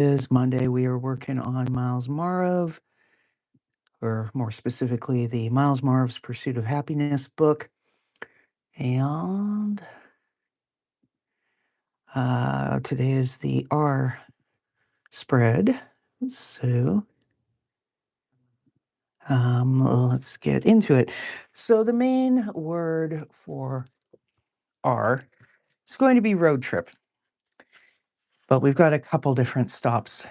is Monday. We are working on Myles Maarav, or more specifically, the Myles Maarav's Pursuit of Happiness book. And today is the R spread. So let's get into it. So the main word for R is going to be road trip. But we've got a couple different stops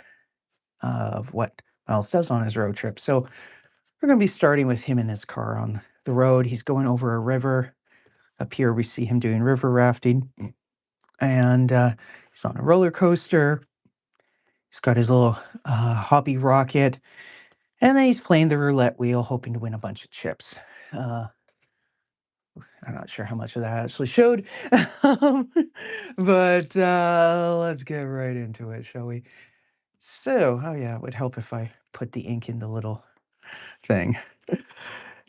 of what Myles does on his road trip. So we're going to be starting with him in his car on the road. He's going over a river. Up here, we see him doing river rafting, and he's on a roller coaster. He's got his little hobby rocket, and then he's playing the roulette wheel, hoping to win a bunch of chips. I'm not sure how much of that actually showed, but let's get right into it, shall we? So, oh yeah, it would help if I put the ink in the little thing.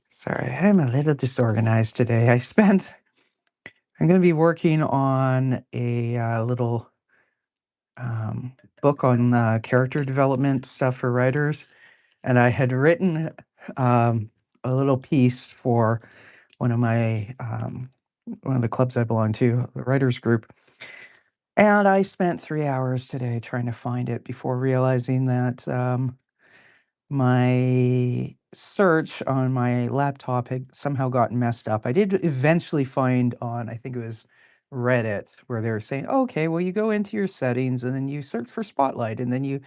Sorry, I'm a little disorganized today. I'm going to be working on a little book on character development stuff for writers, and I had written a little piece for one of my one of the clubs I belong to, the writers group, and I spent 3 hours today trying to find it before realizing that my search on my laptop had somehow gotten messed up. I did eventually find on, I think it was Reddit, where they were saying, okay, well, you go into your settings and then you search for Spotlight and then you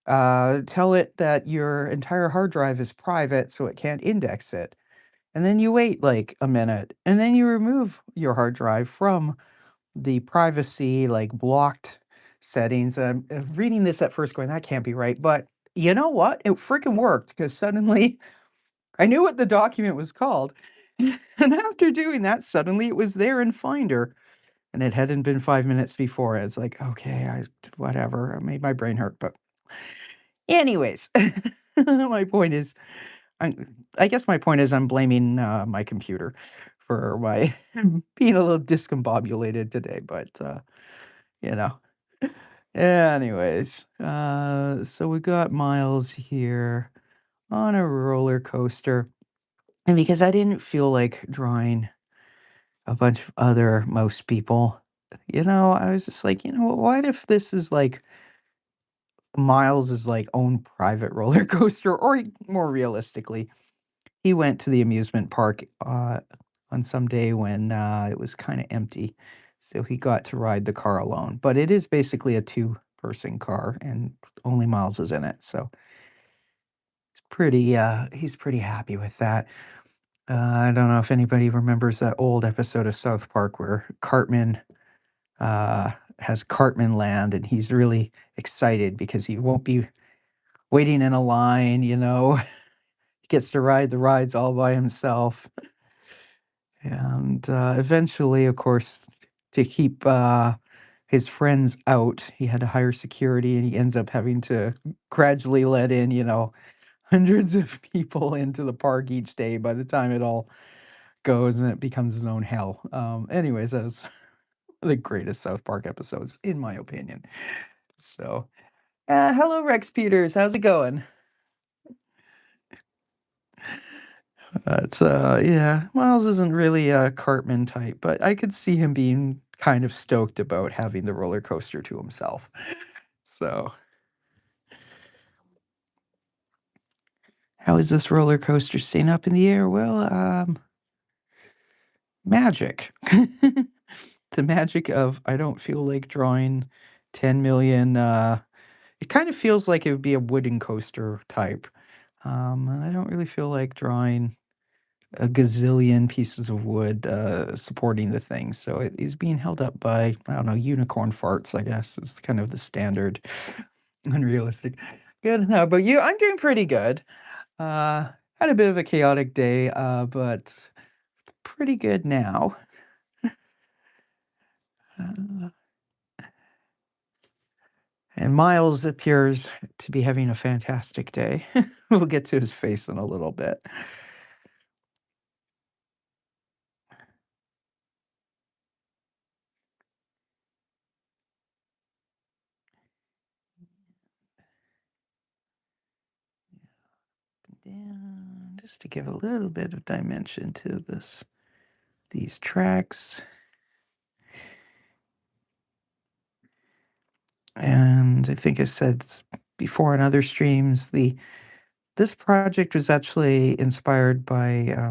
tell it that your entire hard drive is private so it can't index it. And then you wait like a minute and then you remove your hard drive from the privacy, like blocked settings. I'm reading this at first going, that can't be right. But you know what? It freaking worked because suddenly I knew what the document was called. And after doing that, suddenly it was there in Finder. And it hadn't been 5 minutes before. It's like, okay, whatever. It made my brain hurt. But, anyways, my point is, I guess my point is I'm blaming my computer for my being a little discombobulated today. But, you know. Anyways, so we got Myles here on a roller coaster. And because I didn't feel like drawing a bunch of other most people, I was just like, what if this is like Myles' like own private roller coaster, or more realistically, he went to the amusement park on some day when it was kind of empty. So he got to ride the car alone. But it is basically a two-person car and only Myles is in it. So he's pretty happy with that. I don't know if anybody remembers that old episode of South Park where Cartman has Cartman Land and he's really excited because he won't be waiting in a line, He gets to ride the rides all by himself. And eventually, of course, to keep his friends out, he had to hire security, and he ends up having to gradually let in, hundreds of people into the park each day by the time it all goes and it becomes his own hell. Anyways, that's one of the greatest South Park episodes, in my opinion. So, hello, Rex Peters. How's it going? It's yeah, Myles isn't really a Cartman type, but I could see him being kind of stoked about having the roller coaster to himself. So, how is this roller coaster staying up in the air? Well, magic. The magic of I don't feel like drawing 10 million. It kind of feels like it would be a wooden coaster type. And I don't really feel like drawing a gazillion pieces of wood supporting the thing. So it is being held up by, I don't know, unicorn farts, I guess, is kind of the standard. Unrealistic. Good. How about you? I'm doing pretty good. Had a bit of a chaotic day, but pretty good now. Uh, and Myles appears to be having a fantastic day. We'll get to his face in a little bit. down just to give a little bit of dimension to these tracks. And I think I've said before in other streams, this project was actually inspired by a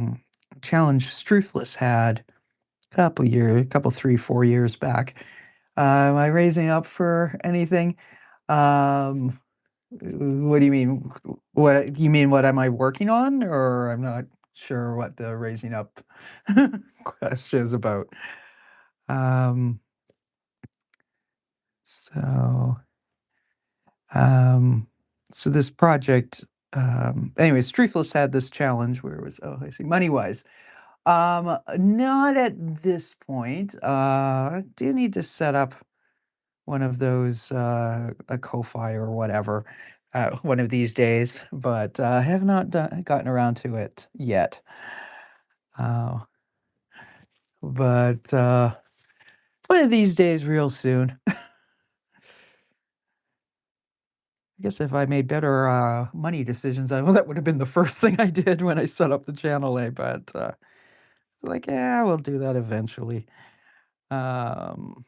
challenge Struthless had a couple 3, 4 years back. Am I raising up for anything? Um, what do you mean? What you mean? What am I working on? Or I'm not sure what the raising up question is about. Um, so Um, so this project, anyways, Truthless had this challenge where it was, oh, I see, money wise. Not at this point. I do need to set up one of those, a Ko-fi or whatever, one of these days, but I have not gotten around to it yet. Uh, but one of these days, real soon. I guess if I made better, money decisions, I well, that would have been the first thing I did when I set up the channel, but, like, "Yeah, we'll do that eventually." Um,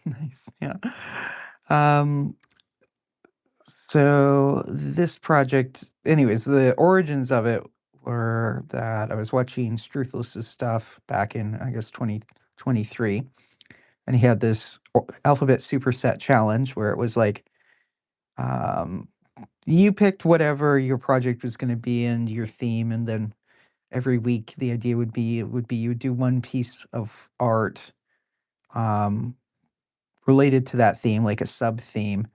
nice, yeah. Um, so this project anyways, the origins of it were that I was watching Struthless's stuff back in, I guess, 2023, and he had this alphabet superset challenge where it was like, um you picked whatever your project was gonna be and your theme, and then every week the idea would be you would do one piece of art, um, related to that theme, like a sub-theme,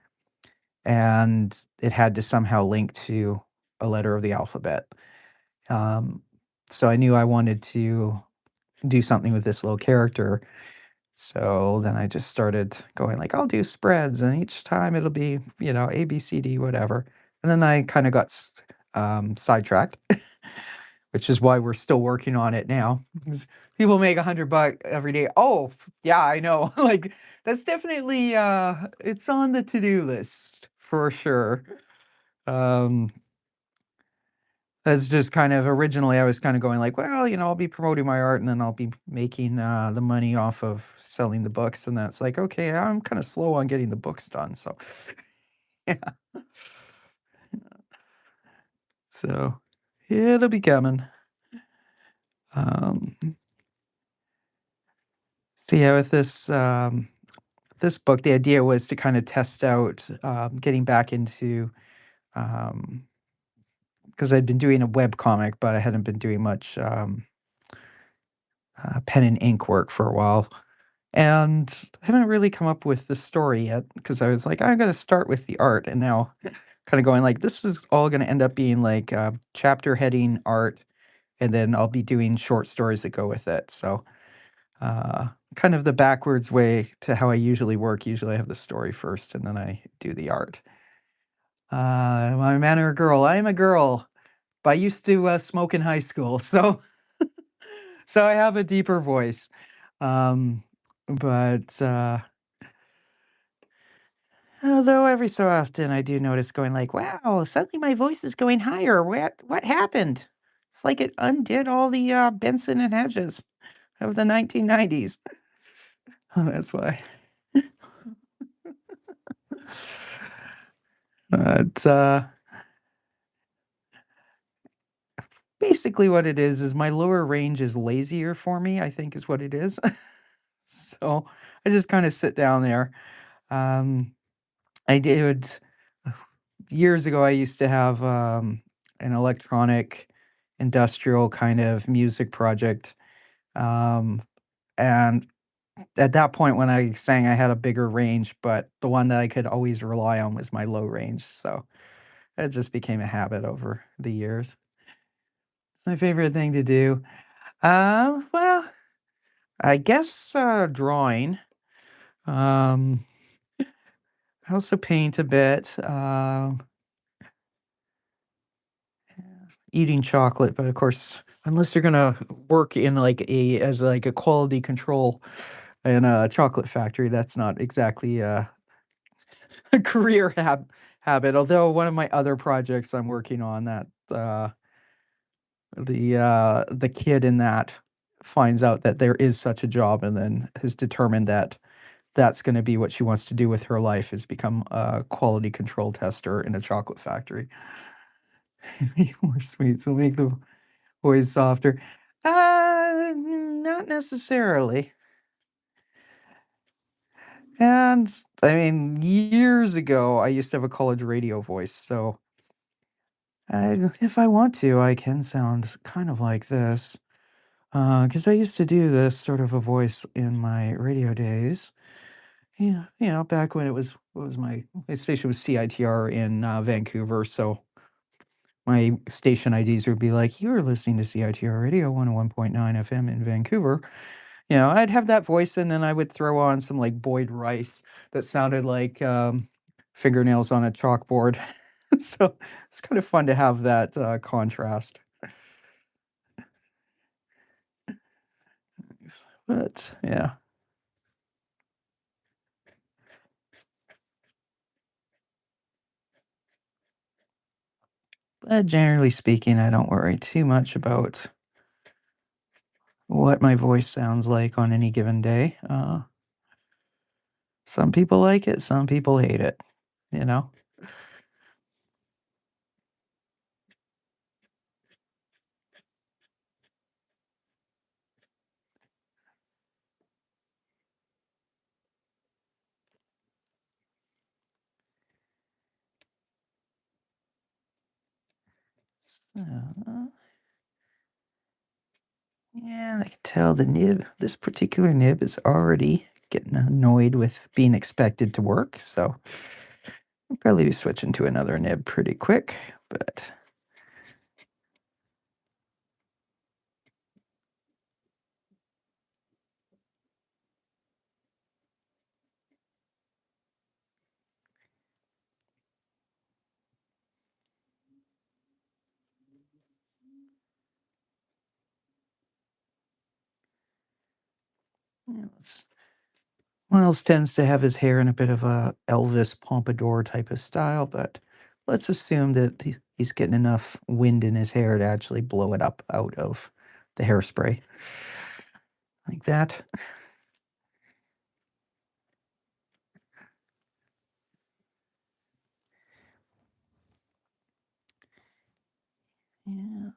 and it had to somehow link to a letter of the alphabet. Um, so I knew I wanted to do something with this little character, so then I just started going like, "I'll do spreads, and each time it'll be, A, B, C, D, whatever." And then I kinda got sidetracked, which is why we're still working on it now, 'cause people make 100 buck every day. Oh, yeah, I know. Like, that's definitely, it's on the to-do list for sure. Um, that's just kind of originally, I was kinda going like, "Well, I'll be promoting my art, and then I'll be making, the money off of selling the books," and that's like, "Okay, I'm kinda slow on getting the books done," so yeah. So, it'll be coming. Um, so yeah, with this book, the idea was to kinda test out, getting back into, um 'cause I'd been doing a web comic, but I hadn't been doing much, pen and ink work for a while, and I haven't really come up with the story yet because I was like, "I'm gonna start with the art," and now kinda going like, "This is all gonna end up being like, chapter heading art, and then I'll be doing short stories that go with it," so, kind of the backwards way to how I usually work. Usually I have the story first, and then I do the art. Am I a man or a girl? I am a girl, but I used to, smoke in high school, so so I have a deeper voice. Um, but, although every so often I do notice going like, "Wow, suddenly my voice is going higher. What happened?" It's like it undid all the, Benson and Hedges of the 1990s. That's why. But, basically what it is my lower range is lazier for me, I think is what it is. So, I just kinda sit down there. Um, I did years ago, I used to have, an electronic industrial kind of music project, um, and at that point when I sang, I had a bigger range, but the one that I could always rely on was my low range, so it just became a habit over the years. It's my favorite thing to do. Well, I guess, drawing. Um, I also paint a bit, eating chocolate, but of course, unless you're gonna work in like like a quality control in a chocolate factory, that's not exactly, a career habit, although one of my other projects I'm working on that, the kid in that finds out that there is such a job and then has determined that that's gonna be what she wants to do with her life is become a quality control tester in a chocolate factory. Make more sweets will make the voice softer. Not necessarily. And, I mean, years ago, I used to have a college radio voice, so if I want to, I can sound kind of like this. Because I used to do this sort of a voice in my radio days. Yeah, back when it was what was my station was CITR in, Vancouver, so my station IDs would be like, "You're listening to CITR Radio 101.9 FM in Vancouver." I'd have that voice, and then I would throw on some, like, Boyd Rice that sounded like, fingernails on a chalkboard. So, it's kind of fun to have that, contrast. But, yeah. But generally speaking, I don't worry too much about what my voice sounds like on any given day. Some people like it, some people hate it, you know? So, yeah, I can tell this particular nib is already getting annoyed with being expected to work, so I'll probably be switching to another nib pretty quick, but yeah, Miles tends to have his hair in a bit of a Elvis pompadour type of style, but let's assume that he's getting enough wind in his hair to actually blow it up out of the hairspray like that. Yeah.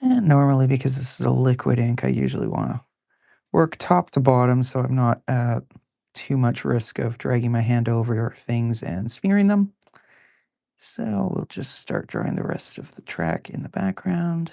And normally, because this is a liquid ink, I usually want to work top to bottom so I'm not at too much risk of dragging my hand over things and smearing them. So we'll just start drawing the rest of the track in the background.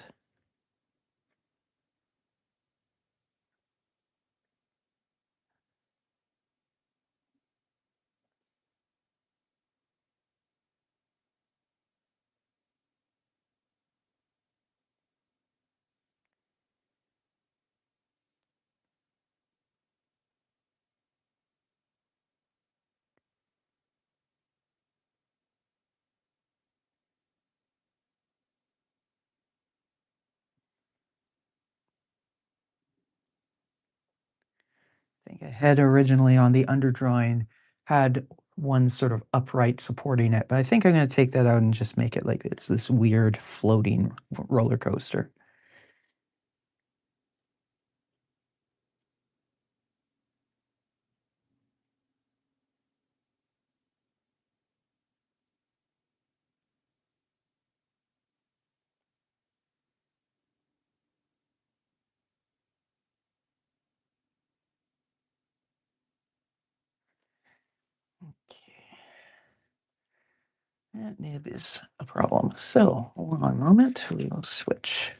I think I had originally on the underdrawing had one sort of upright supporting it, but I think I'm going to take that out and just make it like it's this weird floating roller coaster. Okay, that nib is a problem. So, one moment, we will switch.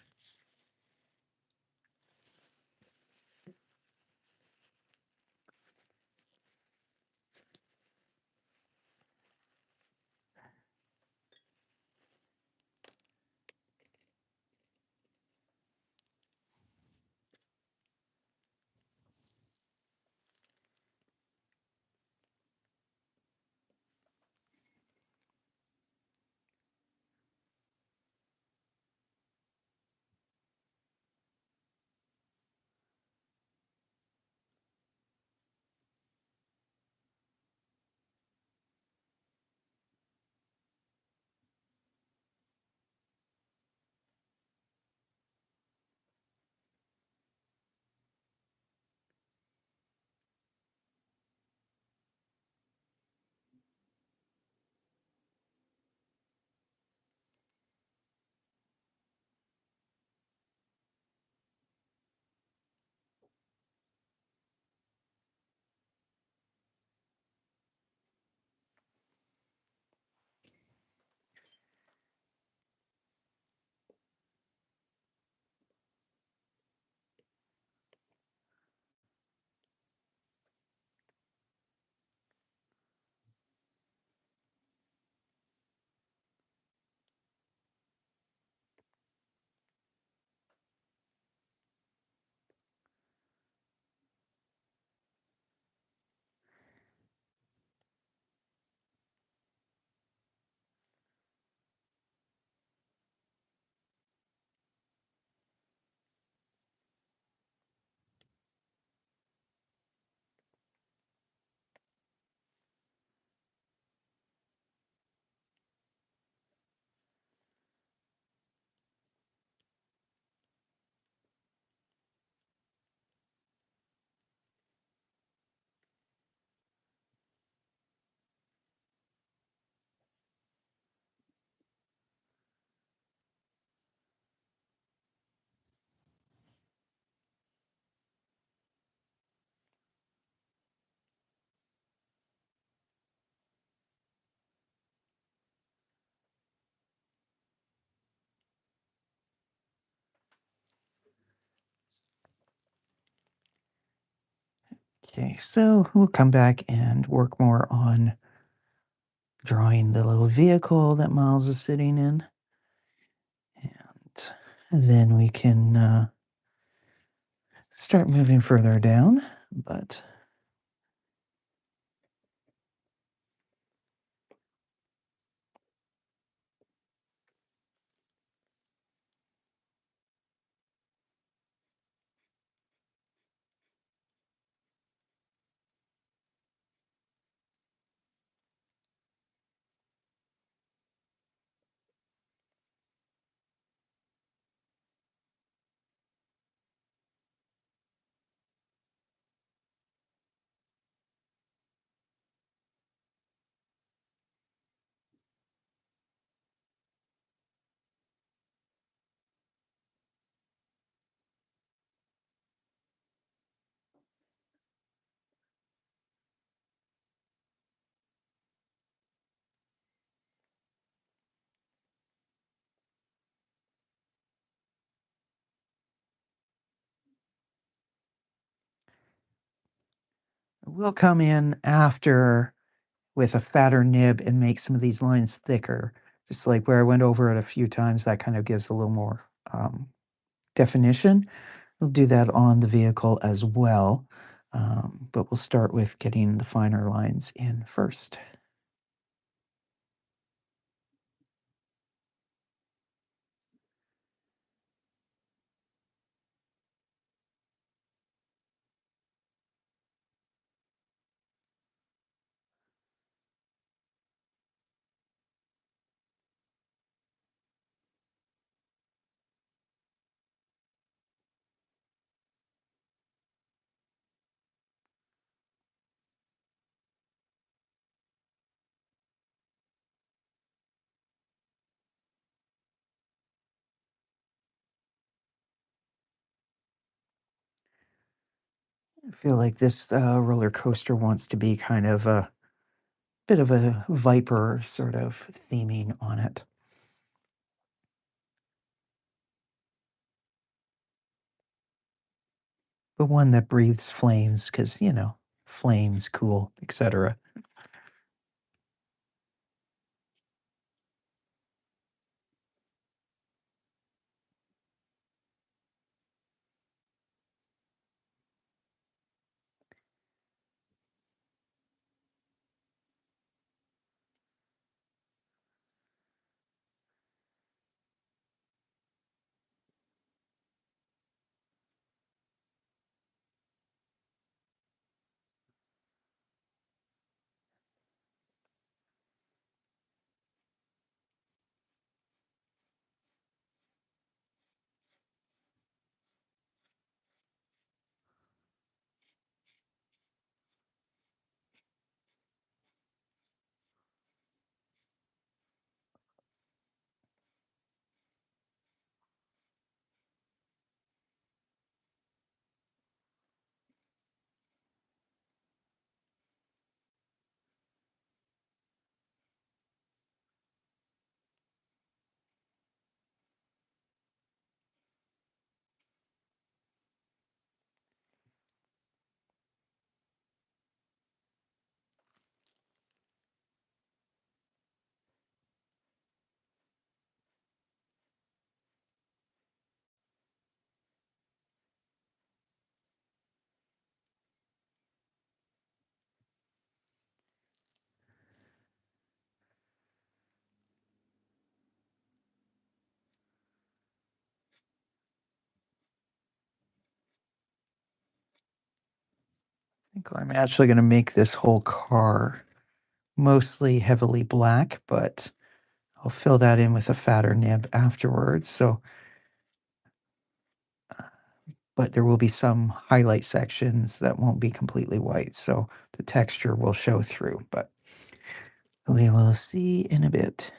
Okay, so we'll come back and work more on drawing the little vehicle that Miles is sitting in. And then we can start moving further down, but we'll come in after with a fatter nib and make some of these lines thicker. Just like where I went over it a few times, that kind of gives a little more definition. We'll do that on the vehicle as well, but we'll start with getting the finer lines in first. I feel like this roller coaster wants to be kind of a bit of a viper sort of theming on it, but one that breathes flames because, flames, cool, etc. I think I'm actually going to make this whole car mostly heavily black, but I'll fill that in with a fatter nib afterwards. So, but there will be some highlight sections that won't be completely white, so the texture will show through, but we will see in a bit.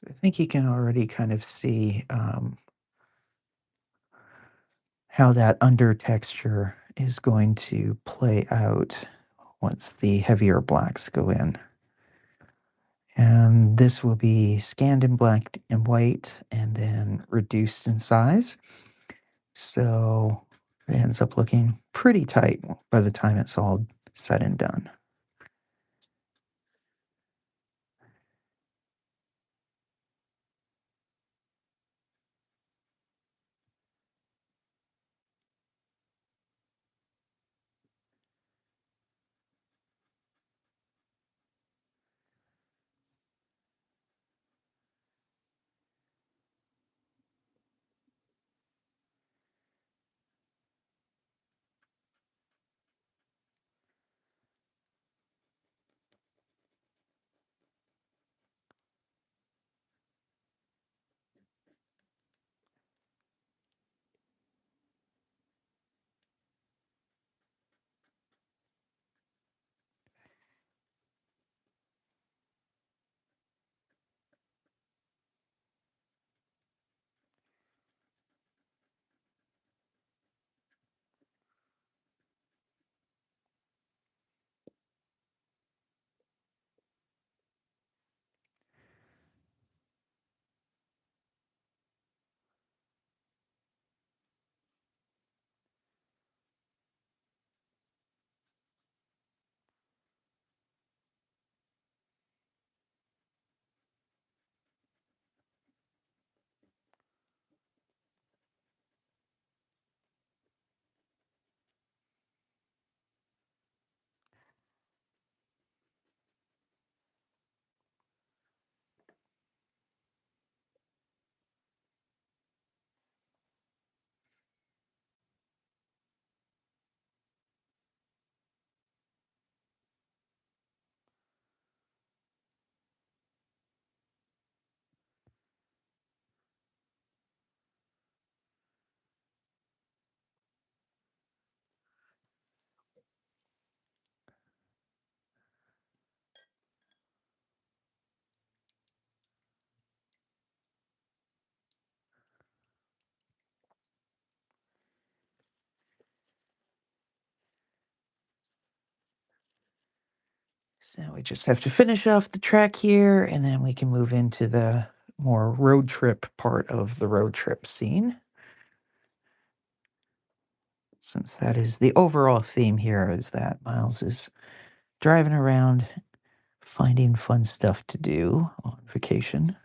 So I think you can already kind of see how that under texture is going to play out once the heavier blacks go in. And this will be scanned in black and white and then reduced in size. So it ends up looking pretty tight by the time it's all said and done. So we just have to finish off the track here, and then we can move into the more road trip part of the road trip scene. Since that is the overall theme here, is that Miles is driving around, finding fun stuff to do on vacation.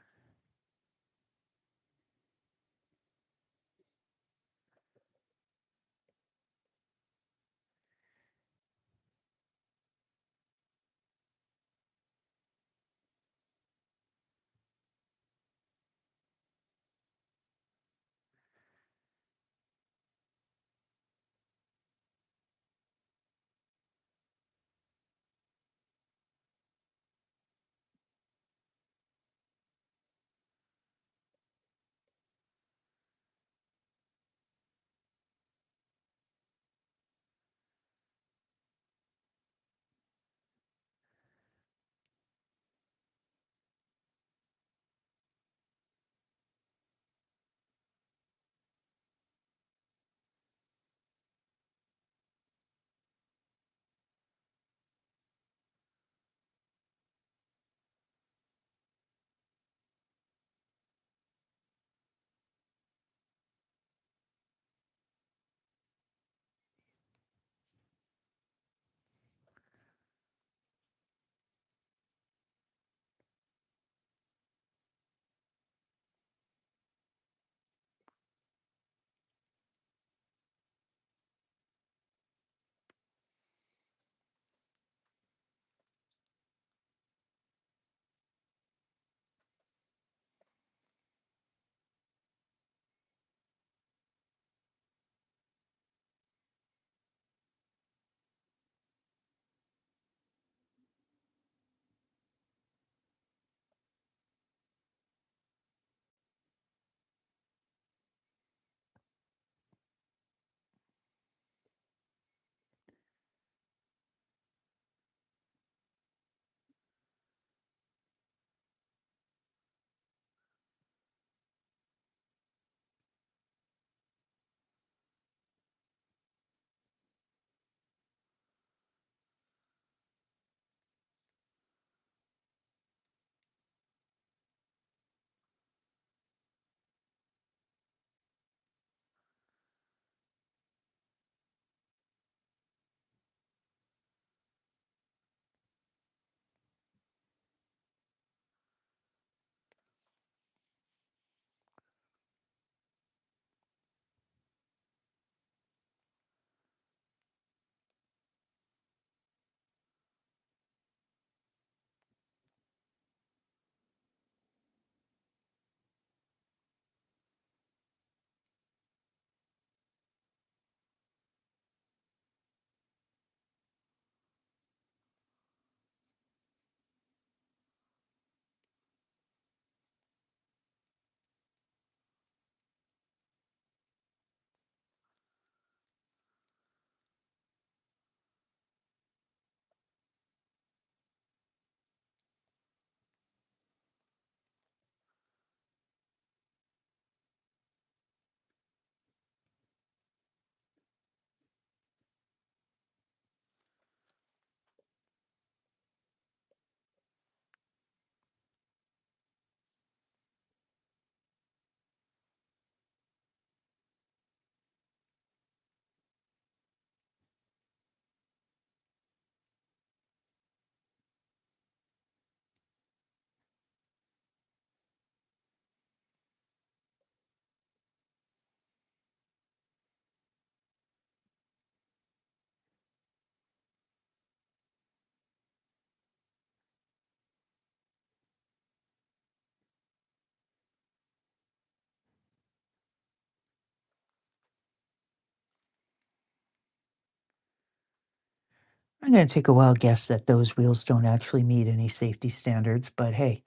I'm gonna take a wild guess that those wheels don't actually meet any safety standards, but hey,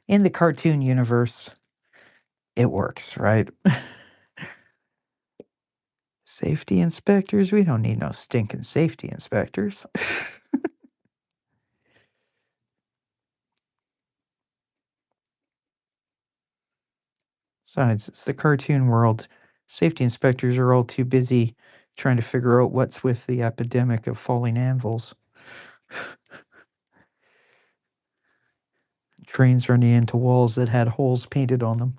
in the cartoon universe, it works, right? Safety inspectors? We don't need no stinking safety inspectors. Besides, it's the cartoon world. Safety inspectors are all too busy trying to figure out what's with the epidemic of falling anvils. Trains running into walls that had holes painted on them.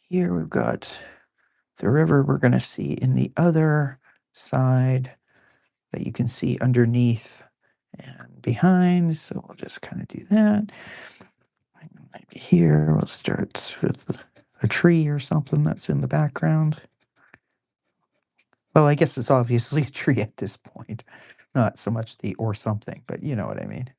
Here we've got the river we're gonna see in the other side that you can see underneath and behind. So we'll just kind of do that. Maybe here we'll start with a tree or something that's in the background. Well, I guess it's obviously a tree at this point, not so much the or something, but you know what I mean.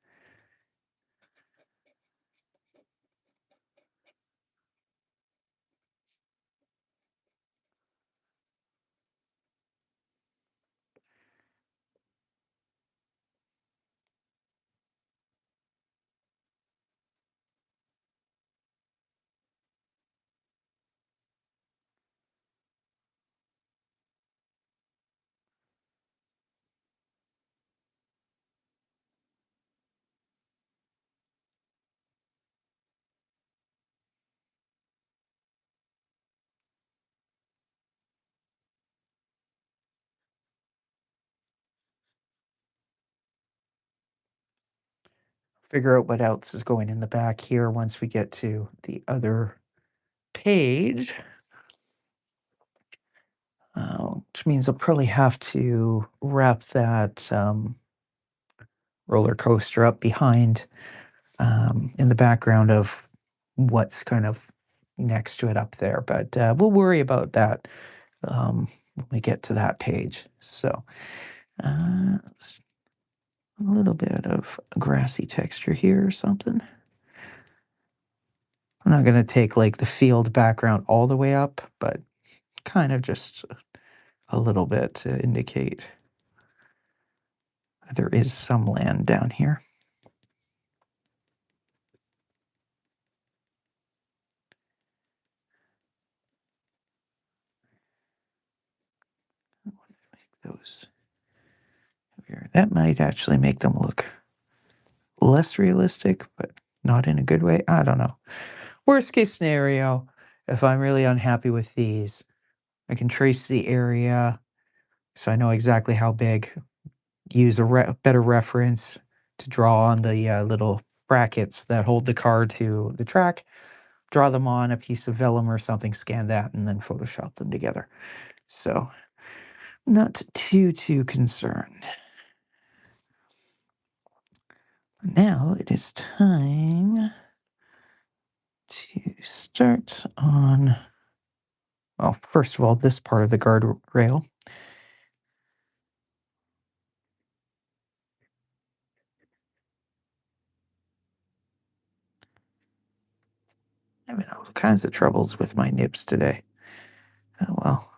Figure out what else is going in the back here once we get to the other page, which means I'll probably have to wrap that roller coaster up behind in the background of what's kind of next to it up there. But we'll worry about that when we get to that page. So let's a little bit of grassy texture here or something. I'm not going to take like the field background all the way up, but kind of just a little bit to indicate there is some land down here. Those here. That might actually make them look less realistic, but not in a good way. I don't know. Worst case scenario, if I'm really unhappy with these, I can trace the area so I know exactly how big, use a better reference to draw on the little brackets that hold the car to the track, draw them on a piece of vellum or something, scan that, and then Photoshop them together. So, not too concerned. Now it is time to start on, well, first of all, this part of the guardrail. Having all kinds of troubles with my nibs today. Oh well.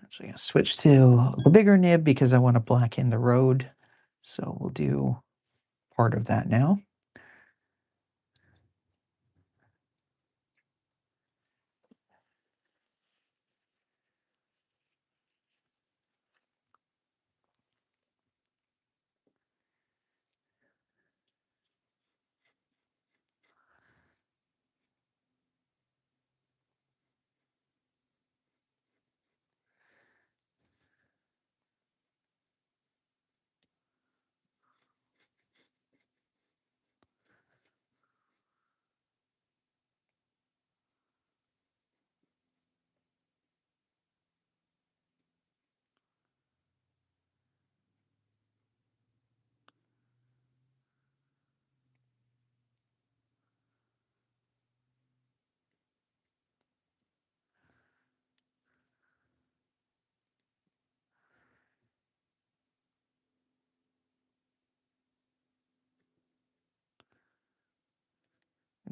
Actually, gonna switch to the bigger nib because I want to blacken the road. So we'll do part of that now.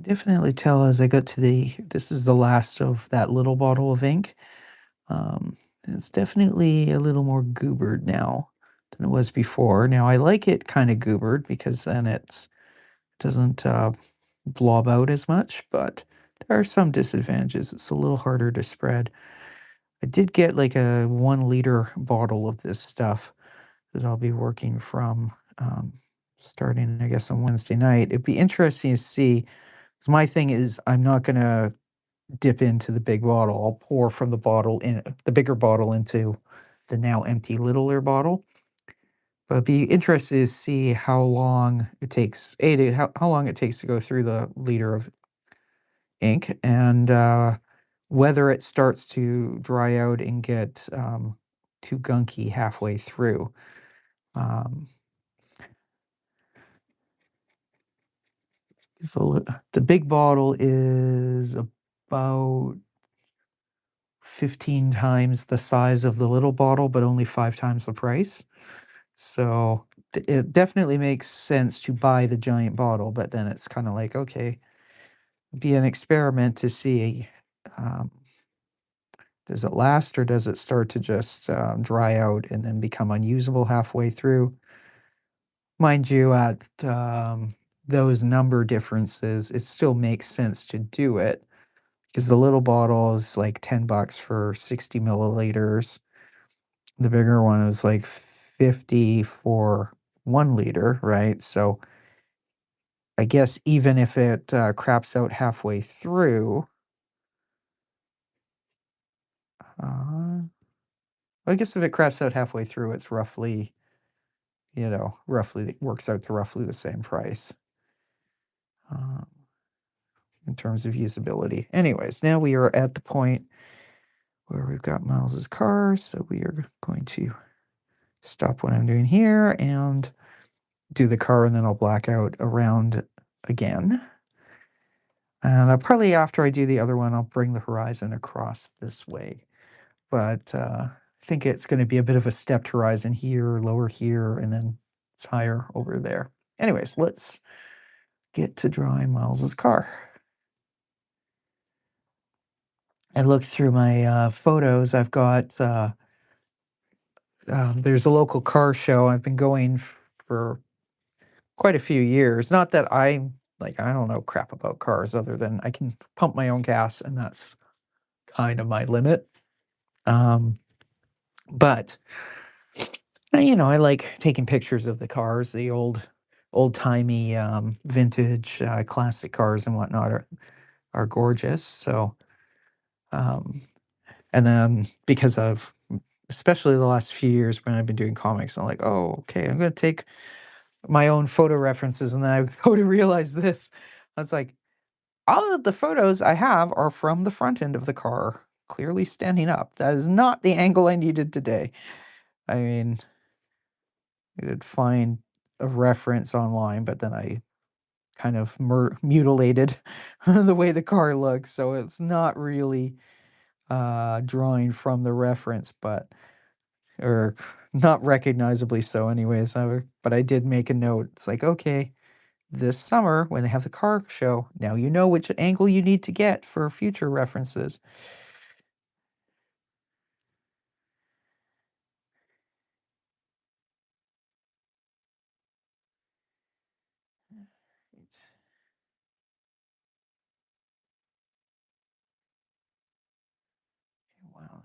Definitely tell as I got to this is the last of that little bottle of ink. It's definitely a little more goobered now than it was before. Now I like it kind of goobered because then doesn't blob out as much, but there are some disadvantages. It's a little harder to spread. I did get like a 1 liter bottle of this stuff that I'll be working from starting, I guess, on Wednesday night. It'd be interesting to see. 'Cause my thing is, I'm not gonna dip into the big bottle. I'll pour from the bigger bottle into the now empty littler bottle. But it'd be interested to see how long it takes, how long it takes to go through the liter of ink, and whether it starts to dry out and get too gunky halfway through. Um, so the big bottle is about 15 times the size of the little bottle, but only 5 times the price. So it definitely makes sense to buy the giant bottle, but then it's kind of like, okay, be an experiment to see, um, does it last or does it start to just dry out and then become unusable halfway through? Mind you, at those number differences, it still makes sense to do it because the little bottle is like $10 for 60 milliliters. The bigger one is like 50 for 1 liter, right? So I guess even if it craps out halfway through, uh, I guess if it craps out halfway through, it's roughly, roughly it works out to roughly the same price uh, in terms of usability. Anyways, now we are at the point where we've got Miles's car, so we are going to stop what I'm doing here and do the car, and then I'll black out around again. And probably after I do the other one, I'll bring the horizon across this way. But I think it's going to be a bit of a stepped horizon here, lower here, and then it's higher over there. Anyways, let's get to drawing Miles's car. I looked through my photos. I've got there's a local car show I've been going for quite a few years. Not that I don't know crap about cars other than I can pump my own gas, and that's kind of my limit. Um, but I like taking pictures of the cars, the old-timey, vintage, classic cars and whatnot are gorgeous. So, um, and then because of especially the last few years when I've been doing comics, I'm like, oh, okay, I'm gonna take my own photo references, and then I go to realize this. I was like, all of the photos I have are from the front end of the car, clearly standing up. That is not the angle I needed today. I mean, I did find a reference online, but then I kind of mutilated the way the car looks, so it's not really drawing from the reference, but or not recognizably so, anyways. But I did make a note. It's like, okay, this summer when they have the car show, now you know which angle you need to get for future references. It's- Wow,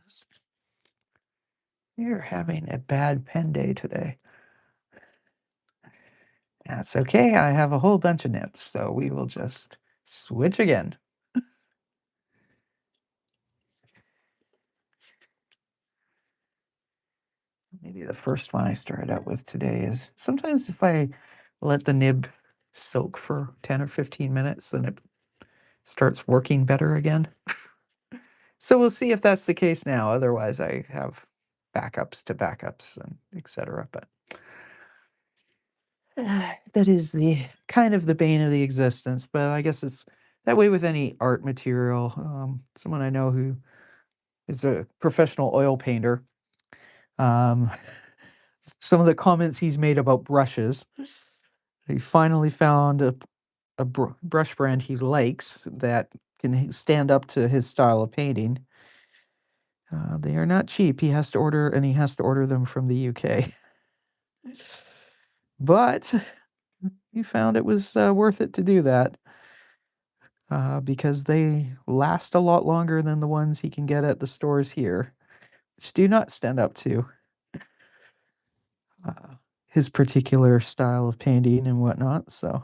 you're having a bad pen day today. That's okay. I have a whole bunch of nips, so we will just switch again. Maybe the first one I started out with today is sometimes if I let the nib soak for 10 or 15 minutes, then it starts working better again. So we'll see if that's the case now. Otherwise, I have backups to backups and etc. But that is the kind of the bane of the existence. But I guess it's that way with any art material. Someone I know who is a professional oil painter. Um, some of the comments he's made about brushes. He finally found a brush brand he likes that can stand up to his style of painting. They are not cheap. He has to order them from the UK. But he found it was worth it to do that because they last a lot longer than the ones he can get at the stores here, which do not stand up to uh, his particular style of painting and whatnot. So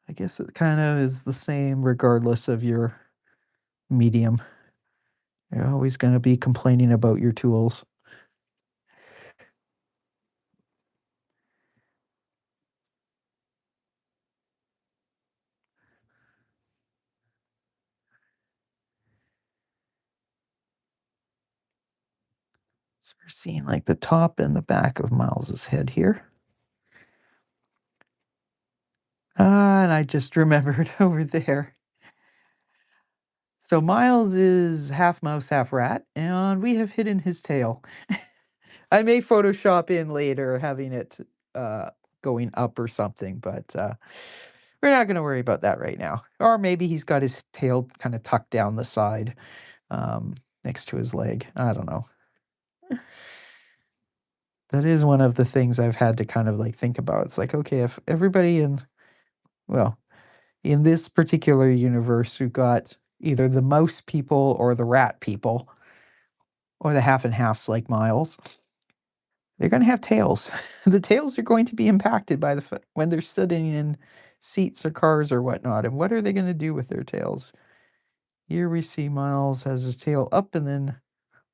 I guess it kind of is the same regardless of your medium. You're always going to be complaining about your tools. So we're seeing like the top and the back of Miles's head here. And I just remembered over there. So Miles is half mouse, half rat, and we have hidden his tail. I may Photoshop in later having it uh, going up or something, but we're not going to worry about that right now. Or maybe he's got his tail kind of tucked down the side um, next to his leg. I don't know. That is one of the things I've had to kind of like think about. It's like, okay, if everybody well, in this particular universe, we've got either the mouse people or the rat people, or the half and halves like Miles. They're going to have tails. The tails are going to be impacted by when they're sitting in seats or cars or whatnot. And what are they going to do with their tails? Here we see Miles has his tail up and then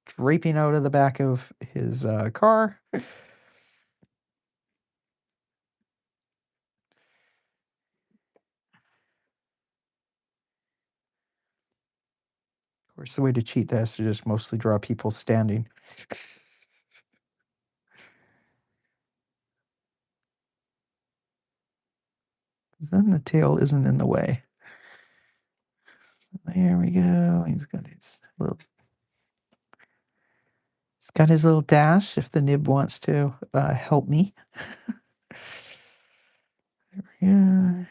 draping out of the back of his car. Of course, the way to cheat that is to just mostly draw people standing. 'Cause then the tail isn't in the way. There we go. He's got his little dash if the nib wants to help me. Yeah.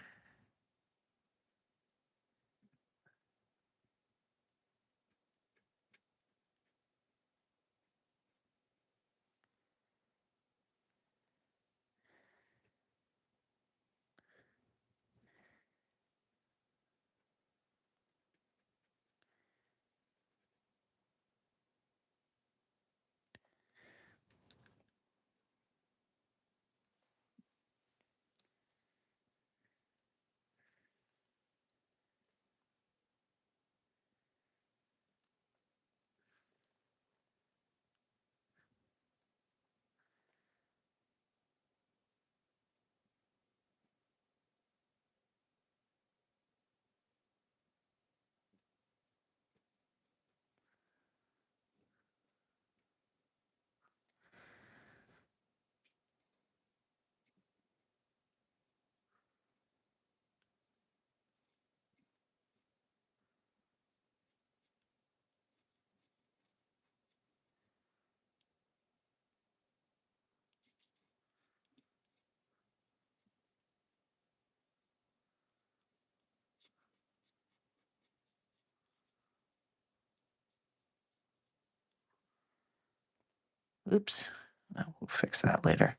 Oops. We'll fix that later.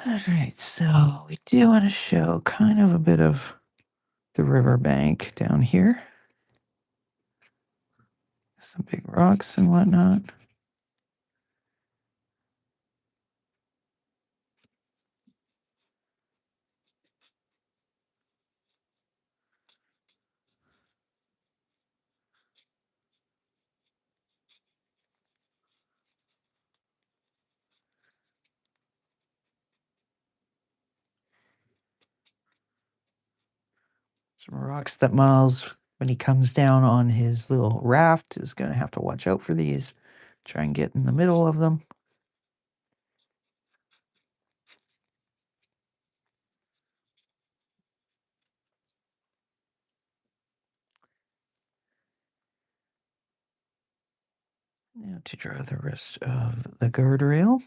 All right, so we do want to show kind of a bit of the riverbank down here. Some big rocks and whatnot. Some rocks that Miles, when he comes down on his little raft, is going to have to watch out for these. Try and get in the middle of them. Now to draw the rest of the guardrail.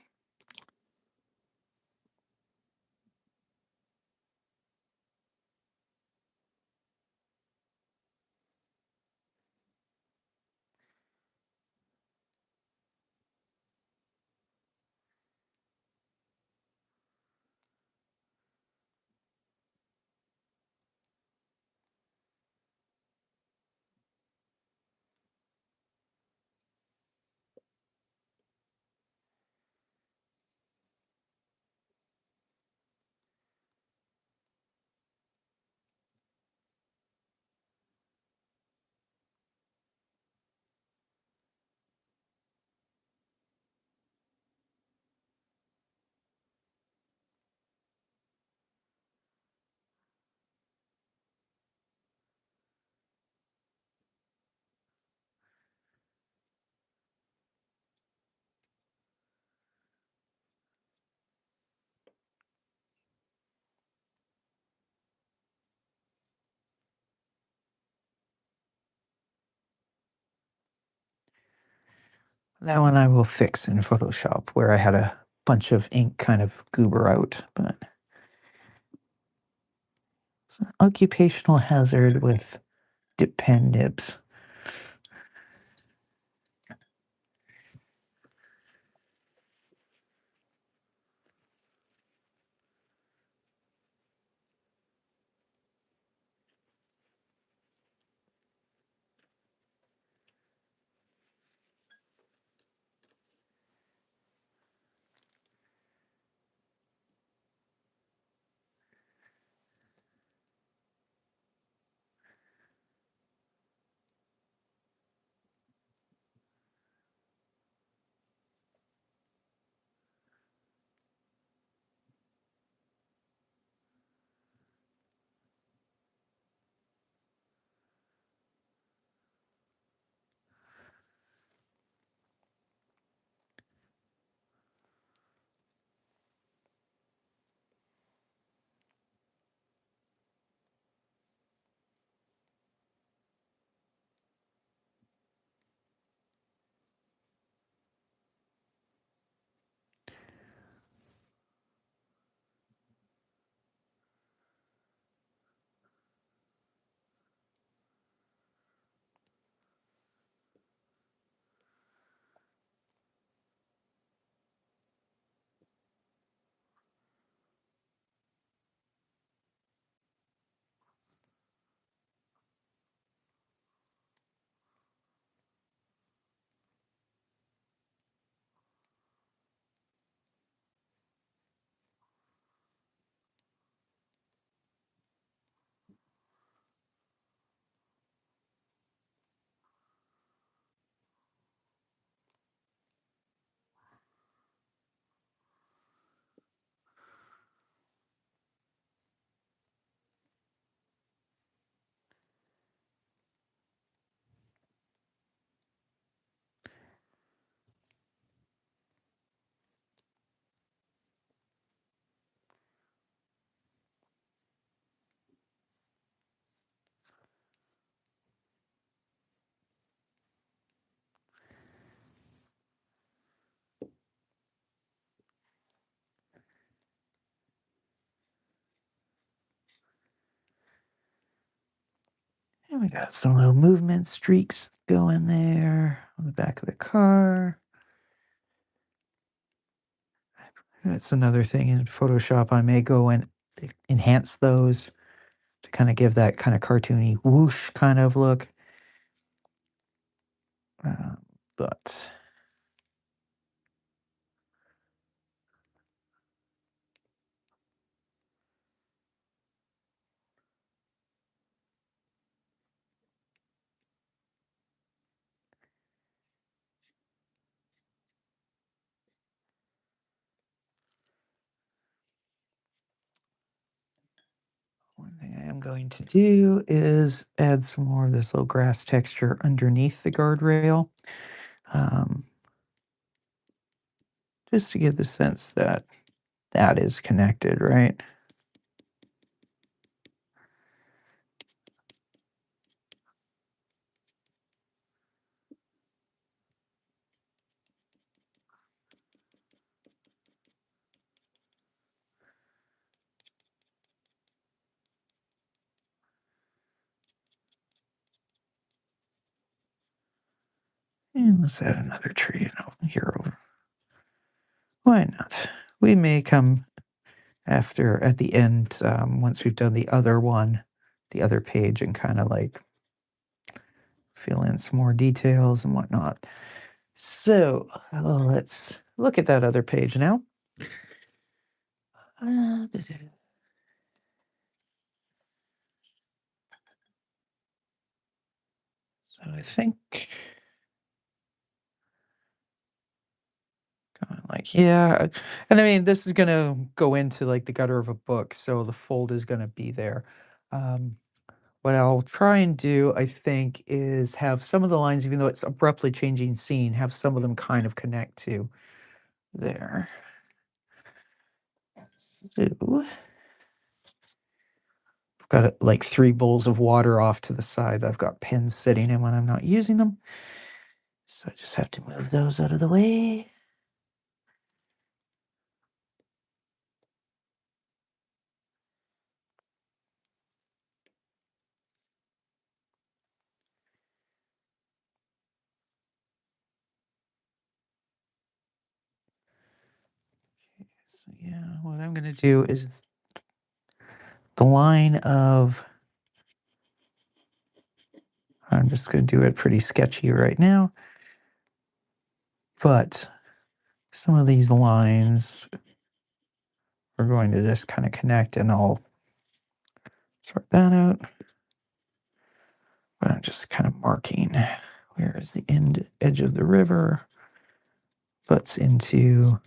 That one I will fix in Photoshop where I had a bunch of ink kind of goober out, but it's an occupational hazard with dip pen nibs. We got some little movement streaks going there on the back of the car. That's another thing in Photoshop. I may go and enhance those to kind of give that kind of cartoony whoosh kind of look. Uh, but one thing I am going to do is add some more of this little grass texture underneath the guardrail. Um, just to give the sense that that is connected, right? And let's add another tree here over. Why not? We may come after at the end, once we've done the other one, the other page, and kind of like fill in some more details and whatnot. So let's look at that other page now. So I think kind of like, yeah. And I mean, this is going to go into like the gutter of a book. So the fold is going to be there. Um, what I'll try and do, I think, is have some of the lines, even though it's abruptly changing scene, have some of them kind of connect to there. So I've got like 3 bowls of water off to the side. I've got pens sitting in when I'm not using them. So I just have to move those out of the way. So yeah, what I'm gonna do is the line of, I'm just gonna do it pretty sketchy right now, but some of these lines are going to just kind of connect, and I'll sort that out. But I'm just kind of marking where is the edge of the river butts into.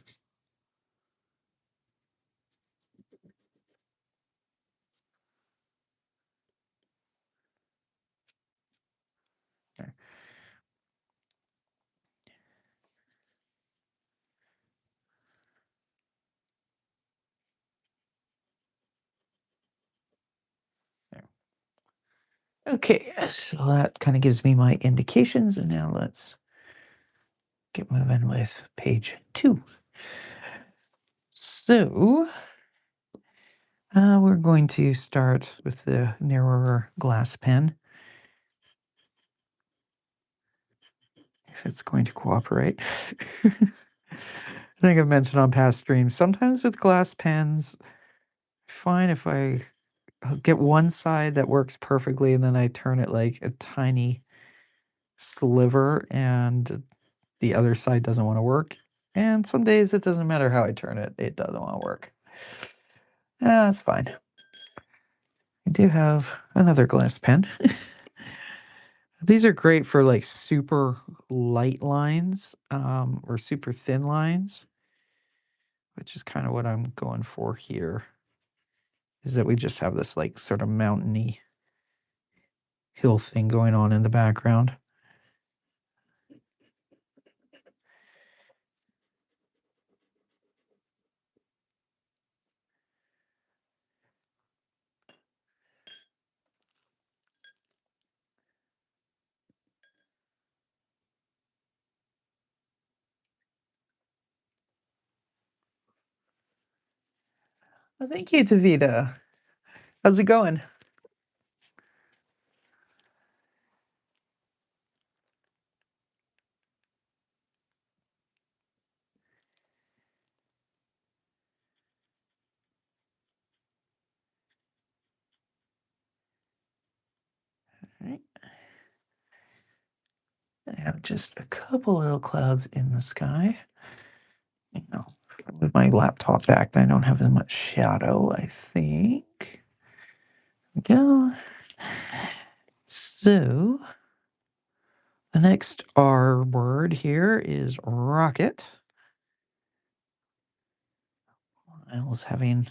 There. There. Okay, so that kind of gives me my indications, and now let's get moving with page 2. So we're going to start with the narrower glass pen, if it's going to cooperate. I think I've mentioned on past streams, sometimes with glass pens, fine if I'll get one side that works perfectly and then I turn it like a tiny sliver and the other side doesn't want to work. And some days it doesn't matter how I turn it, it doesn't want to work. Yeah, that's fine. I do have another glass pen. These are great for like super light lines, or super thin lines, which is kind of what I'm going for here. Is that we just have this like sort of mountainy hill thing going on in the background. Well, thank you, Tavita. How's it going? just a couple little clouds in the sky. You know, with my laptop back, I don't have as much shadow, I think. Go. So the next R word here is rocket. I was having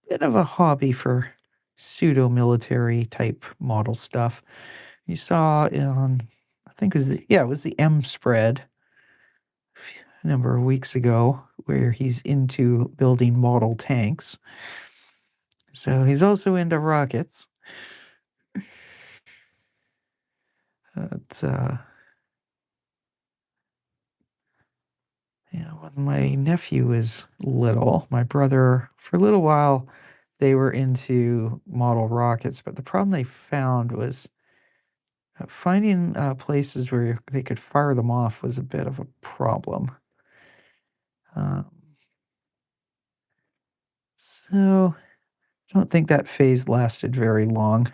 a bit of a hobby for pseudo military type model stuff. You saw on, I think it was the, yeah, it was the M spread a number of weeks ago where he's into building model tanks. So he's also into rockets. It's when my nephew was little, my brother, for a little while, they were into model rockets, but the problem they found was finding places where they could fire them off was a bit of a problem. Um, so I don't think that phase lasted very long.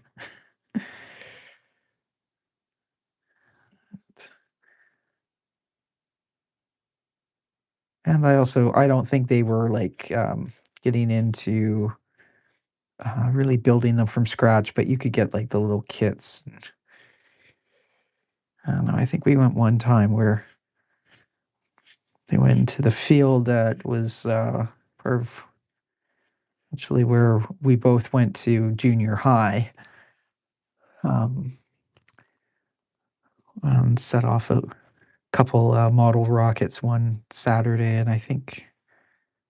And I don't think they were like getting into really building them from scratch, but you could get like the little kits. I don't know. I think we went one time where they went to the field that was part of actually where we both went to junior high, um, and set off a couple model rockets one Saturday, and I think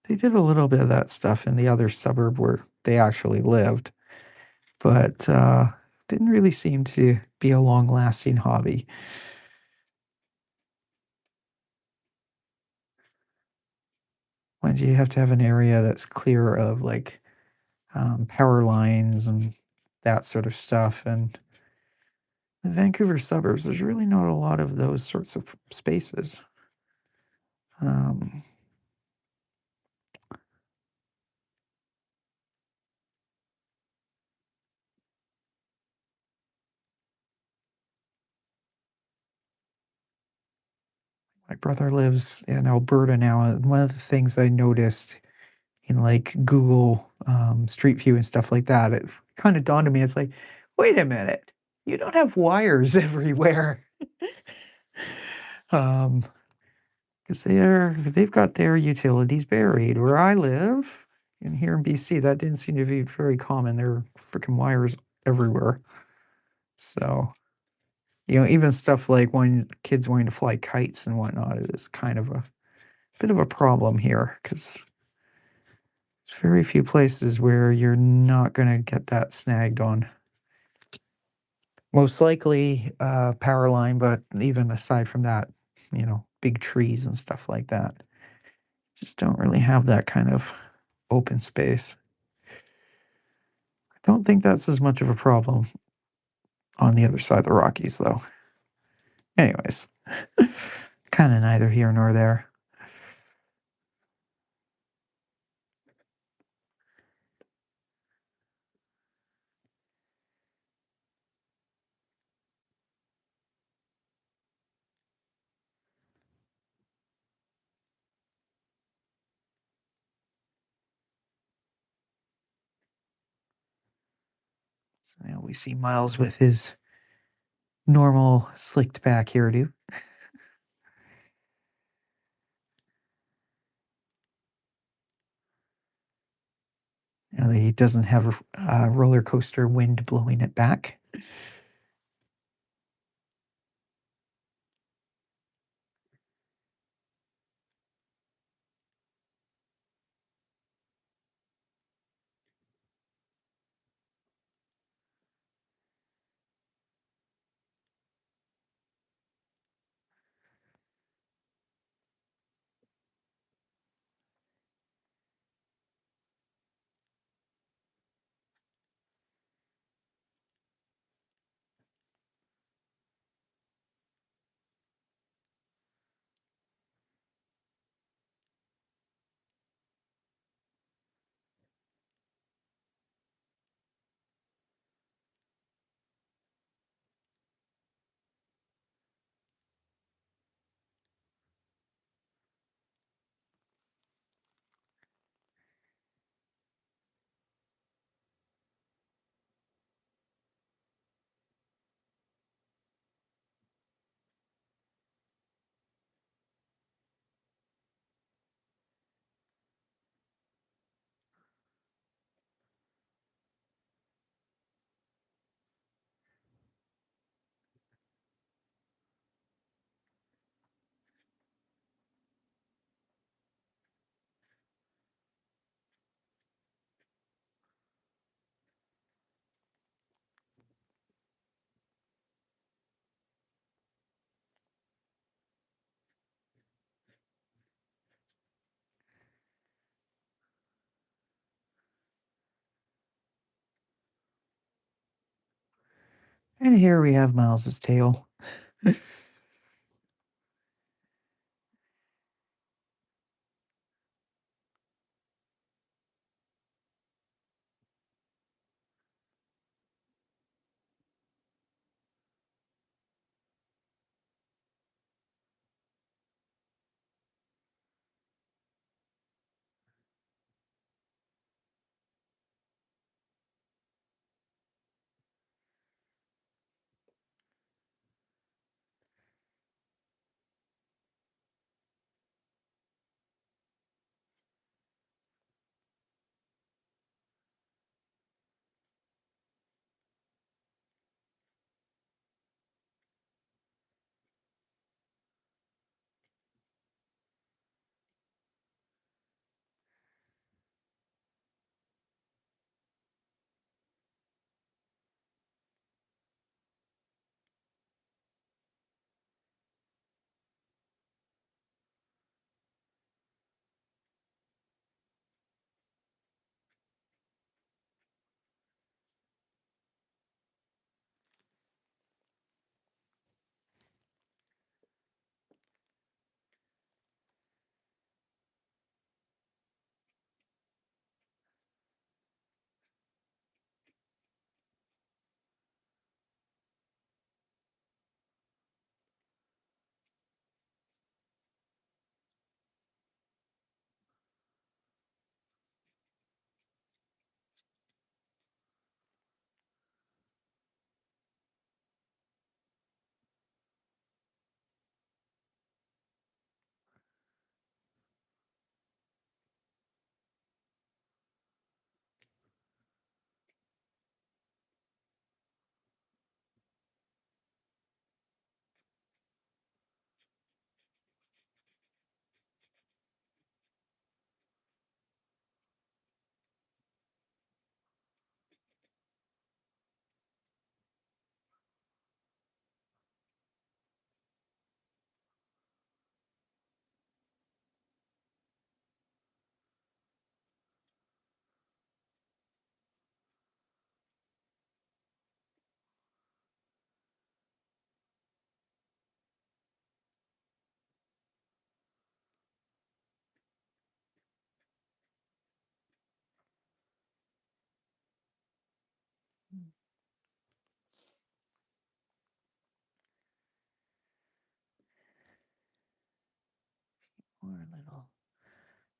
they did a little bit of that stuff in the other suburb where they actually lived, but didn't really seem to be a long lasting hobby. When you have to have an area that's clear of like power lines and that sort of stuff. And the Vancouver suburbs, there's really not a lot of those sorts of spaces. Um, my brother lives in Alberta now, and one of the things I noticed in like Google Street View and stuff like that, it kind of dawned on me. It's like, wait a minute, you don't have wires everywhere. Um, because they've got their utilities buried. Where I live, and here in BC, that didn't seem to be very common. There are freaking wires everywhere. So, even stuff like when kids wanting to fly kites and whatnot is kind of a bit of a problem here because there's very few places where you're not going to get that snagged on. Most likely, power line, but even aside from that, big trees and stuff like that. Just don't really have that kind of open space. I don't think that's as much of a problem on the other side of the Rockies, though. Anyways, kind of neither here nor there. So now we see Myles with his normal slicked back hairdo. Now that he doesn't have a roller coaster wind blowing it back. And here we have Miles's tail. More little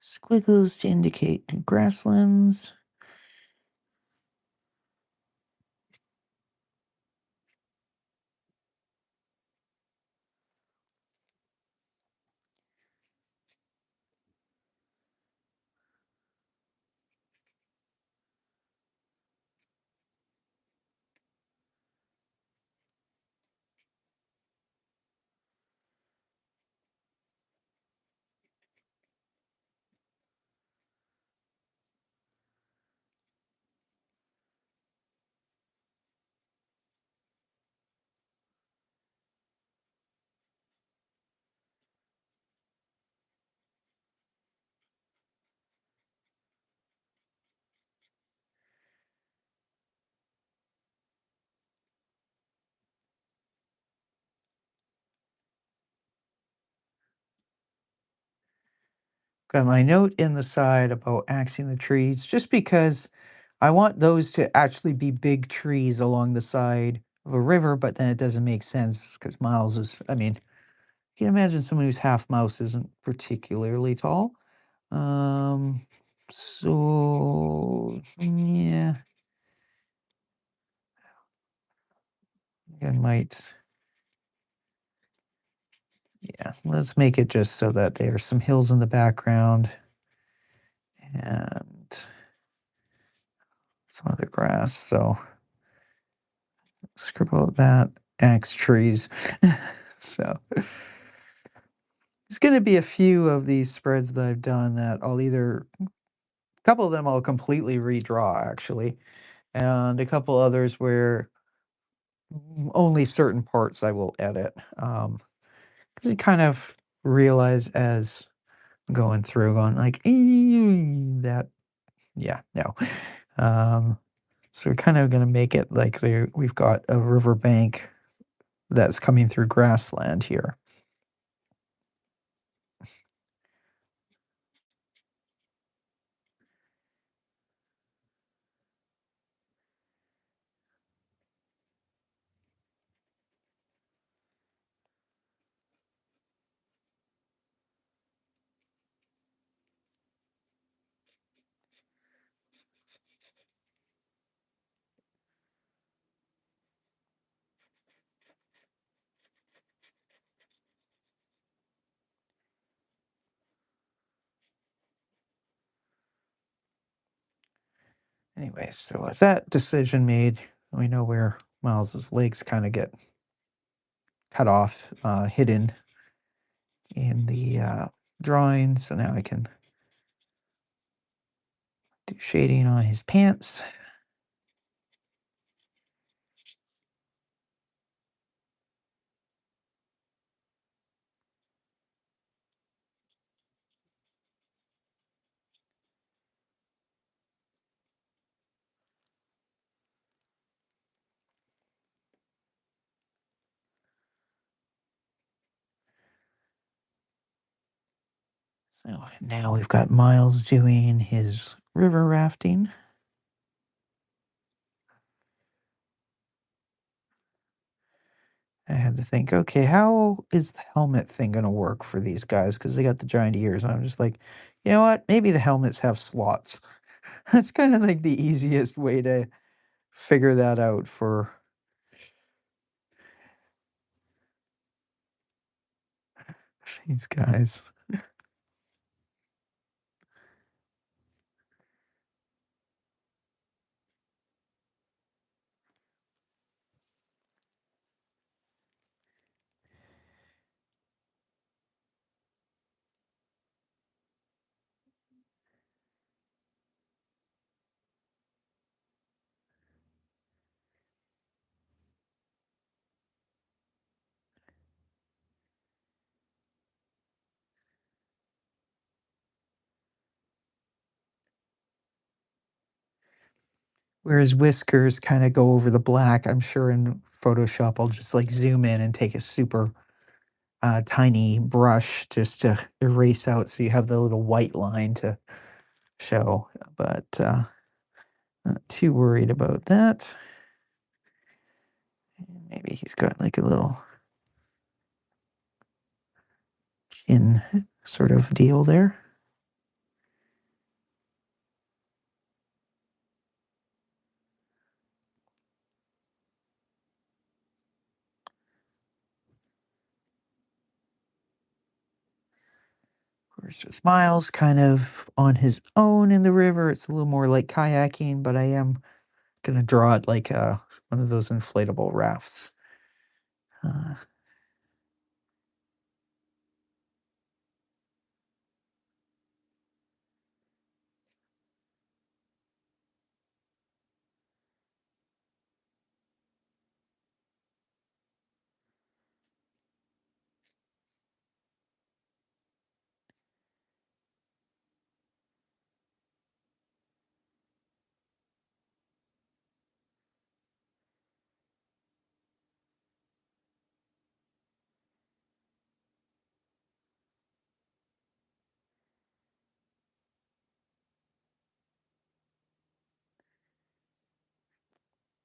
squiggles to indicate grasslands. Got my note in the side about axing the trees just because I want those to actually be big trees along the side of a river, but then it doesn't make sense because Miles is, I mean, you can imagine someone who's half mouse isn't particularly tall. Um, so yeah, I might, yeah, let's make it just so that there's some hills in the background and some other grass. So scribble that axe trees. So there's going to be a few of these spreads that I've done that I'll either, a couple of them I'll completely redraw actually, and a couple others where only certain parts I will edit. Because you kind of realize as going through, going like, that, yeah, no. Um, So we're kind of gonna make it like we've got a riverbank that's coming through grassland here. Anyway, so with that decision made, we know where Miles's legs kind of get cut off, hidden in the drawing. So now I can do shading on his pants. So now we've got Miles doing his river rafting. I had to think, okay, how is the helmet thing going to work for these guys? Because they got the giant ears. And I'm just like, you know what? Maybe the helmets have slots. That's kind of like the easiest way to figure that out for these guys. Whereas whiskers kind of go over the black. I'm sure in Photoshop, I'll just like zoom in and take a super tiny brush just to erase out so you have the little white line to show. But not too worried about that. Maybe he's got like a little chin sort of deal there. Of course, with Miles kind of on his own in the river, it's a little more like kayaking, but I am gonna draw it like one of those inflatable rafts. Uh,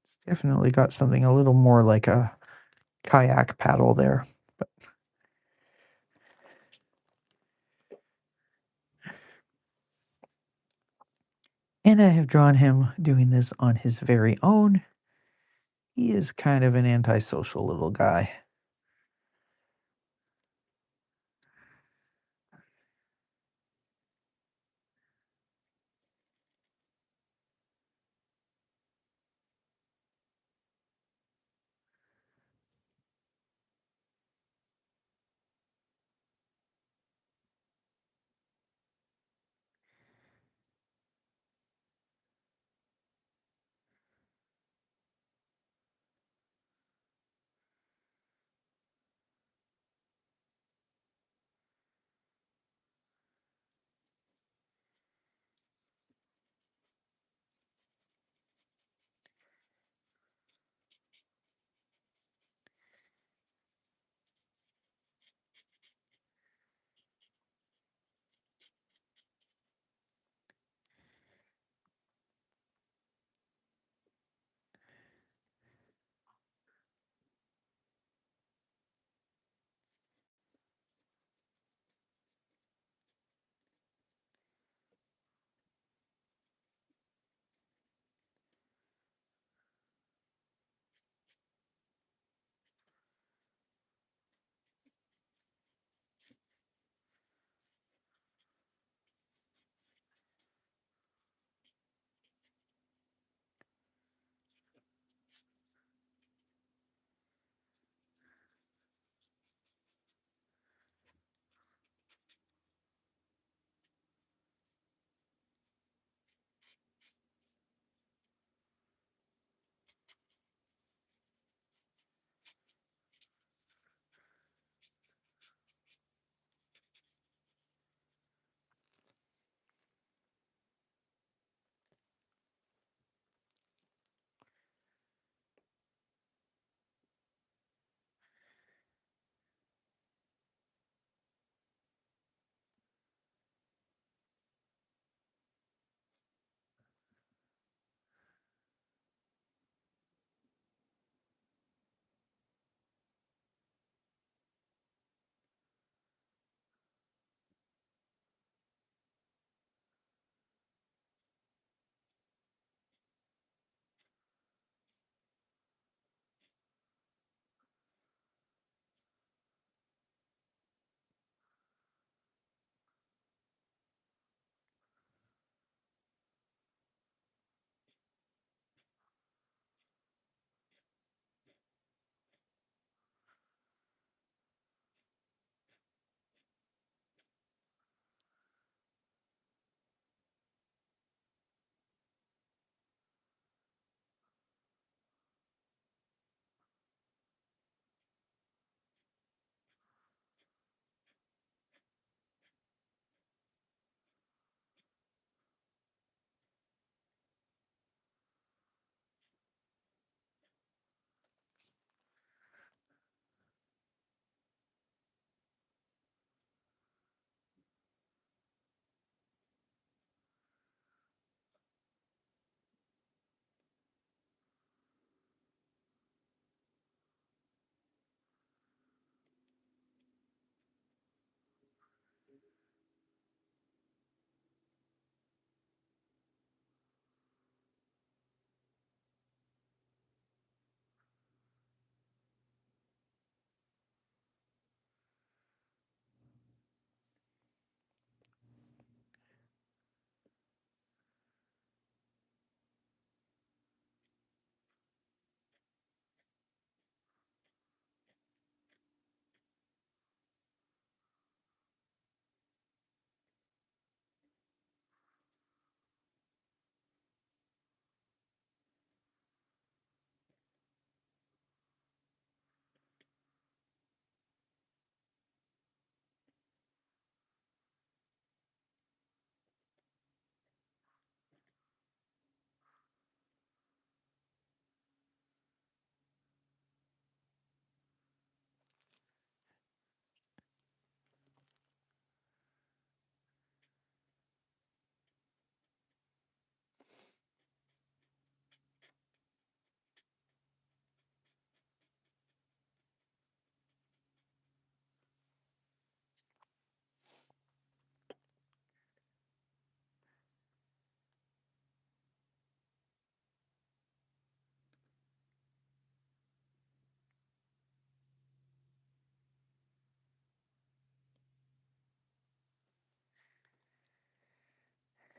it's definitely got something a little more like a kayak paddle there. But and I have drawn him doing this on his very own. He is kind of an antisocial little guy.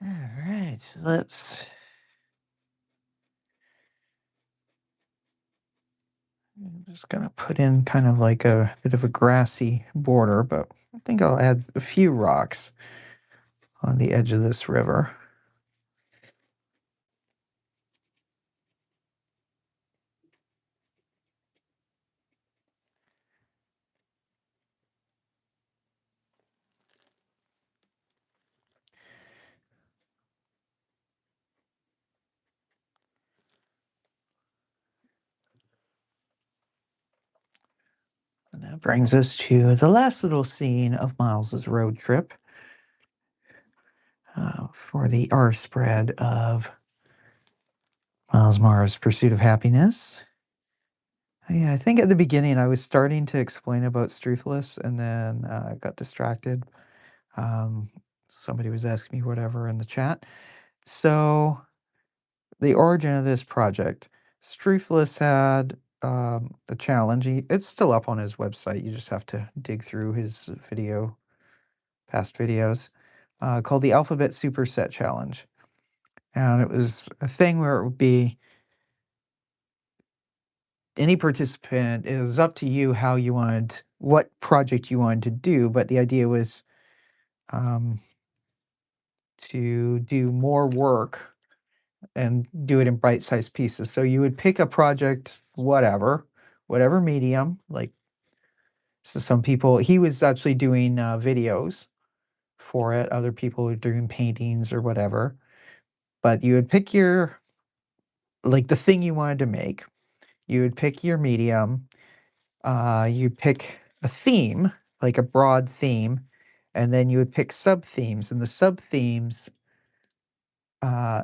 All right, let's. I'm just gonna put in kind of like a bit of a grassy border, but I think I'll add a few rocks on the edge of this river. And that brings us to the last little scene of Miles's road trip for the R spread of Miles Mara's Pursuit of Happiness. Yeah, I think at the beginning I was starting to explain about Struthless and then I got distracted. Um, Somebody was asking me whatever in the chat. So, the origin of this project, Struthless had a challenge. It's still up on his website. You just have to dig through his past videos, called the Alphabet Superset Challenge. And it was a thing where it would be any participant, it was up to you how you wanted, what project you wanted to do, but the idea was um, to do more work and do it in bite-sized pieces. So you would pick a project, whatever medium, like, so some people, he was actually doing videos for it, other people were doing paintings or whatever, but you would pick your, like, the thing you wanted to make, you would pick your medium, you'd pick a theme, like a broad theme, and then you would pick sub-themes, and the sub-themes,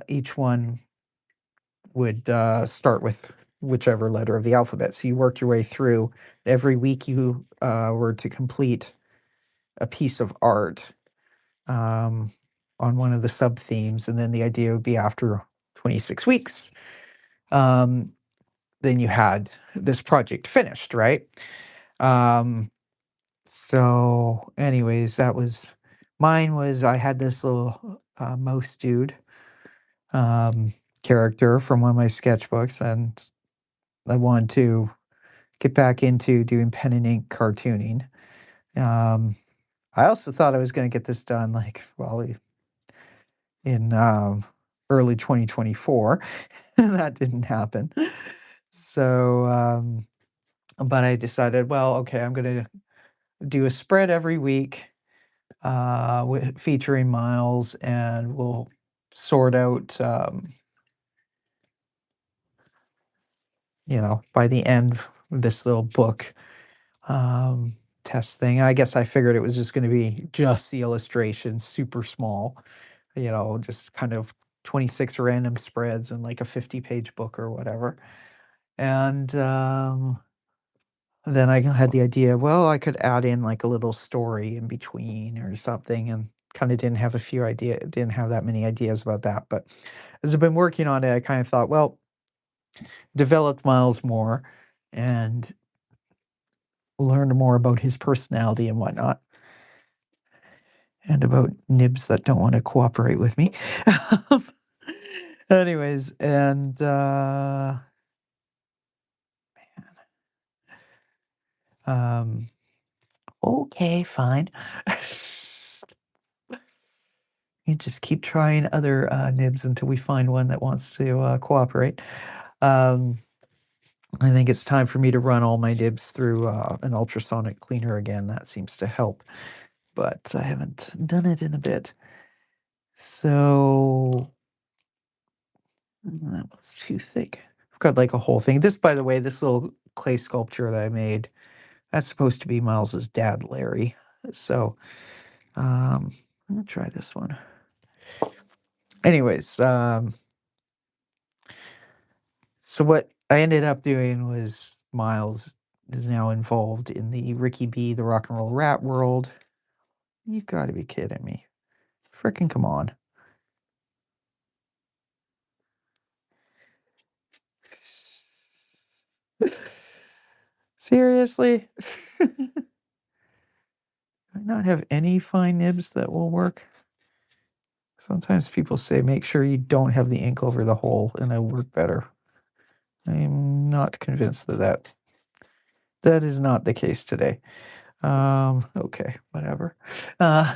each one would start with whichever letter of the alphabet. So you worked your way through. Every week you were to complete a piece of art on one of the sub themes, and then the idea would be after 26 weeks, um, then you had this project finished, right? Um, so, anyways, that was mine. Was I had this little mouse dude um, character from one of my sketchbooks, and I wanted to get back into doing pen and ink cartooning. Um, I also thought I was gonna get this done, like, well, in, early 2024. That didn't happen. So, but I decided, well, okay, I'm gonna do a spread every week, featuring Miles, and we'll sort out, by the end of this little book, um, test thing. I guess I figured it was just gonna be just the illustrations, super small, just kind of 26 random spreads and like a 50-page book or whatever. And then I had the idea, well, I could add in like a little story in between or something, and kind of didn't have that many ideas about that. But as I've been working on it, I kind of thought, well, developed Miles more and learned more about his personality and whatnot, and about nibs that don't want to cooperate with me. Anyways, and um, okay, fine. You just keep trying other nibs until we find one that wants to cooperate. Um, I think it's time for me to run all my nibs through an ultrasonic cleaner again. That seems to help, but I haven't done it in a bit. So that was too thick. I've got like a whole thing. This, by the way, this little clay sculpture that I made, that's supposed to be Miles's dad, Larry. So I'm gonna try this one. Anyways, so what I ended up doing was Miles is now involved in the Ricky B, the rock and roll rat world. You've got to be kidding me. Frickin' come on. Seriously? Do I not have any fine nibs that will work? Sometimes people say, "Make sure you don't have the ink over the hole, and it'll work better." I'm not convinced that that is not the case today. Okay, whatever. Uh,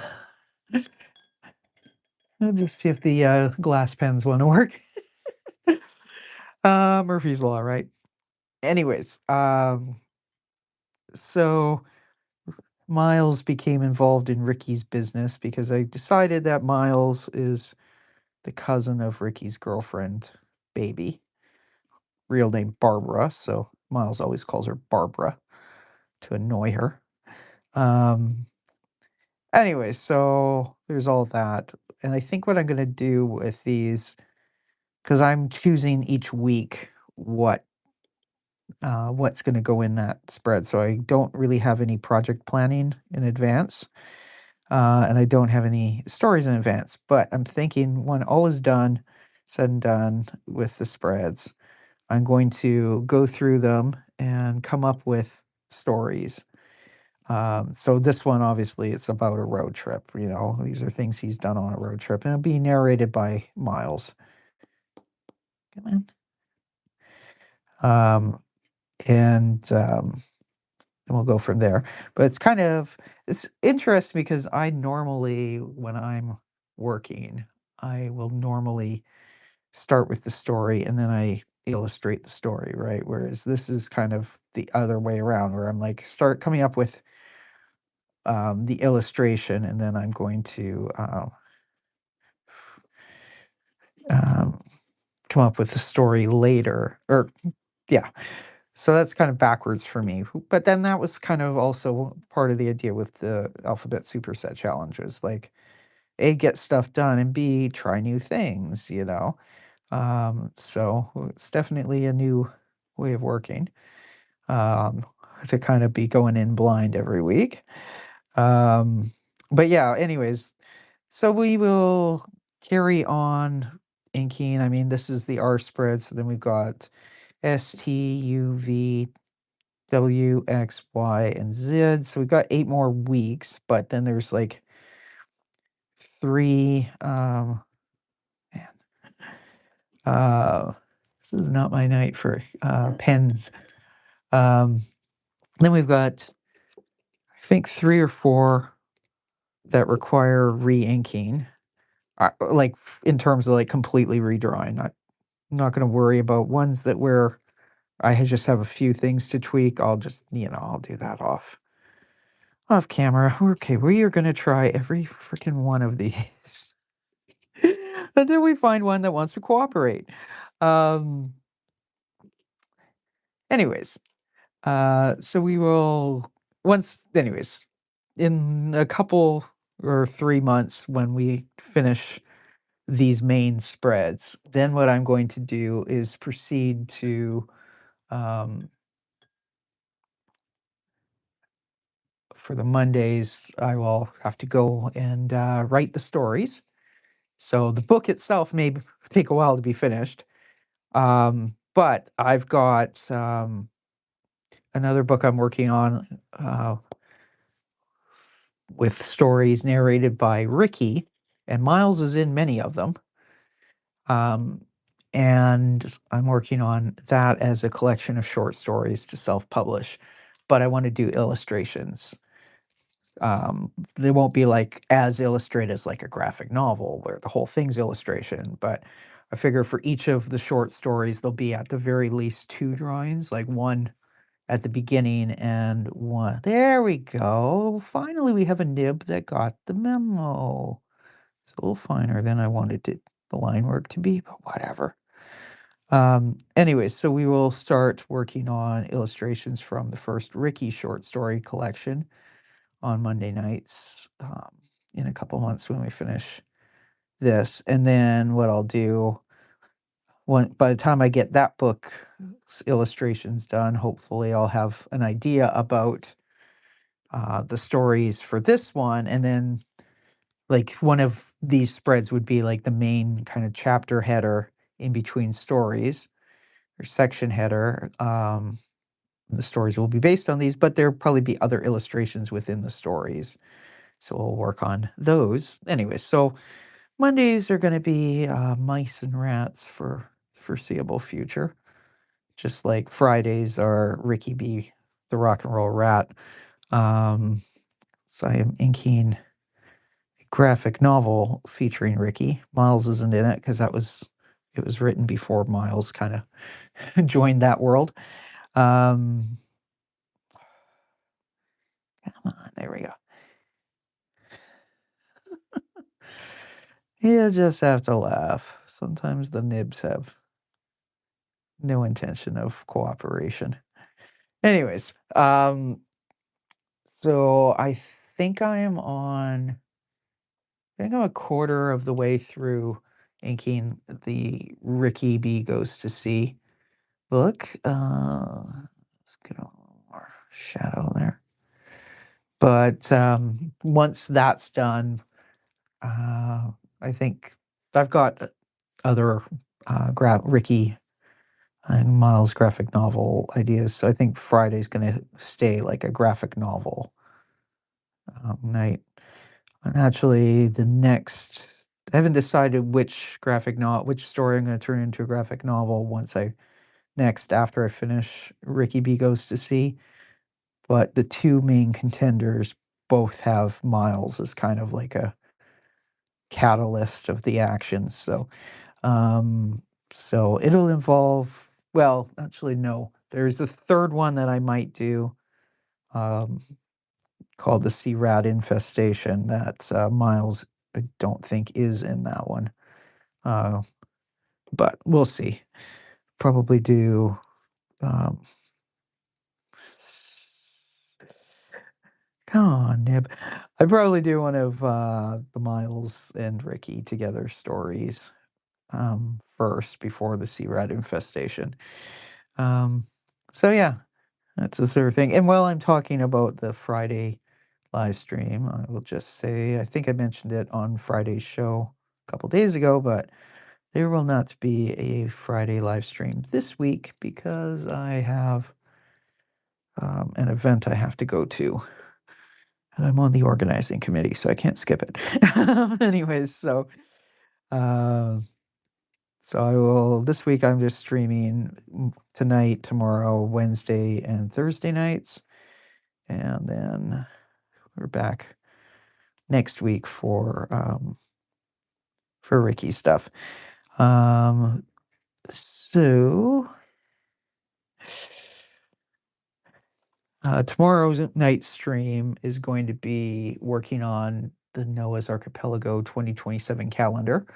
I'll just see if the, glass pens wanna work. Murphy's Law, right? Anyways, so Miles became involved in Ricky's business because I decided that Miles is the cousin of Ricky's girlfriend, Baby, real name Barbara, so Miles always calls her Barbara to annoy her. Um, Anyways, so there's all that, and I think what I'm gonna do with these, because 'cause I'm choosing each week what's gonna go in that spread, so I don't really have any project planning in advance, and I don't have any stories in advance, but I'm thinking when all is done, said and done with the spreads, I'm going to go through them and come up with stories. So this one, obviously, it's about a road trip. These are things he's done on a road trip, and it'll be narrated by Miles. Come on. And we'll go from there. But it's interesting because I normally, when I'm working, I will normally start with the story and then I illustrate the story, right? Whereas this is kind of the other way around, where I'm like start coming up with the illustration, and then I'm going to um, come up with the story later. Or yeah, so that's kind of backwards for me. But then that was kind of also part of the idea with the alphabet superset challenges, like A, get stuff done, and B, try new things. So it's definitely a new way of working. Um, to kind of be going in blind every week. Um, but yeah, anyways, so we will carry on inking. I mean, this is the R spread, so then we've got S, T, U, V, W, X, Y, and Z. So we've got 8 more weeks, but then there's like 3, man, uh, this is not my night for, pens. Um, then we've got, I think, 3 or 4 that require re-inking, like, in terms of, like, completely redrawing. I'm not gonna worry about ones that where just have a few things to tweak. I'll do that off camera. Okay, we are gonna try every freaking one of these until we find one that wants to cooperate. Um, anyways, so we will in a couple or 3 months when we finish these main spreads, then what I'm going to do is proceed to, um for the Mondays, I will have to go and, write the stories. So the book itself may take a while to be finished, but I've got, another book I'm working on, with stories narrated by Ricky, and Miles is in many of them. Um, and I'm working on that as a collection of short stories to self-publish, but I wanna do illustrations. They won't be, like, as illustrated as, like, a graphic novel where the whole thing's illustration, but I figure for each of the short stories, there'll be at the very least 2 drawings, like, 1 at the beginning and 1 there we go, finally, we have a nib that got the memo. It's a little finer than I wanted the line work to be, but whatever. Anyways, so we will start working on illustrations from the first Ricky short story collection on Monday nights, in a couple months when we finish this. And then what I'll do by the time I get that book's illustrations done, hopefully I'll have an idea about the stories for this one. And then, like, one of these spreads would be like the main kind of chapter header in between stories or section header. The stories will be based on these, but there'll probably be other illustrations within the stories. So we'll work on those. Anyway, so Mondays are gonna be, mice and rats for the foreseeable future, just like Fridays are Ricky B, the rock and roll rat. Um, so I am inking a graphic novel featuring Ricky. Miles isn't in it because it was written before Miles kinda joined that world. Um, come on, there we go. You just have to laugh. Sometimes the nibs have no intention of cooperation. Anyways, so think I am on I think I'm a quarter of the way through inking the Ricky B Goes to Sea book. Let's get a little more shadow there. But once that's done, uh, I think I've got other Ricky and Miles graphic novel ideas. So I think Friday's going to stay like a graphic novel night. And actually, I haven't decided which story I'm going to turn into a graphic novel after I finish Ricky B Goes to Sea. But the two main contenders both have Miles as kind of like a catalyst of the action. Um, so it'll involve, well, actually, no, there's a third one that I might do. Um, called the Sea Rat Infestation that, Miles, I don't think is in that one, uh, but we'll see. Probably do, um come on, Nib. I'd probably do one of, the Miles and Ricky together stories, first before the Sea Rat Infestation. Um, so yeah, that's the sort of thing, and while I'm talking about the Friday live stream, I will just say I think I mentioned it on Friday's show a couple days ago, but there will not be a Friday live stream this week because I have an event I have to go to, and I'm on the organizing committee, so I can't skip it. Anyways, uh, so I will. This week I'm just streaming tonight, tomorrow, Wednesday, and Thursday nights, and then we're back next week for Ricky stuff. Um, so tomorrow's night stream is going to be working on the Noah's Archipelago 2027 calendar.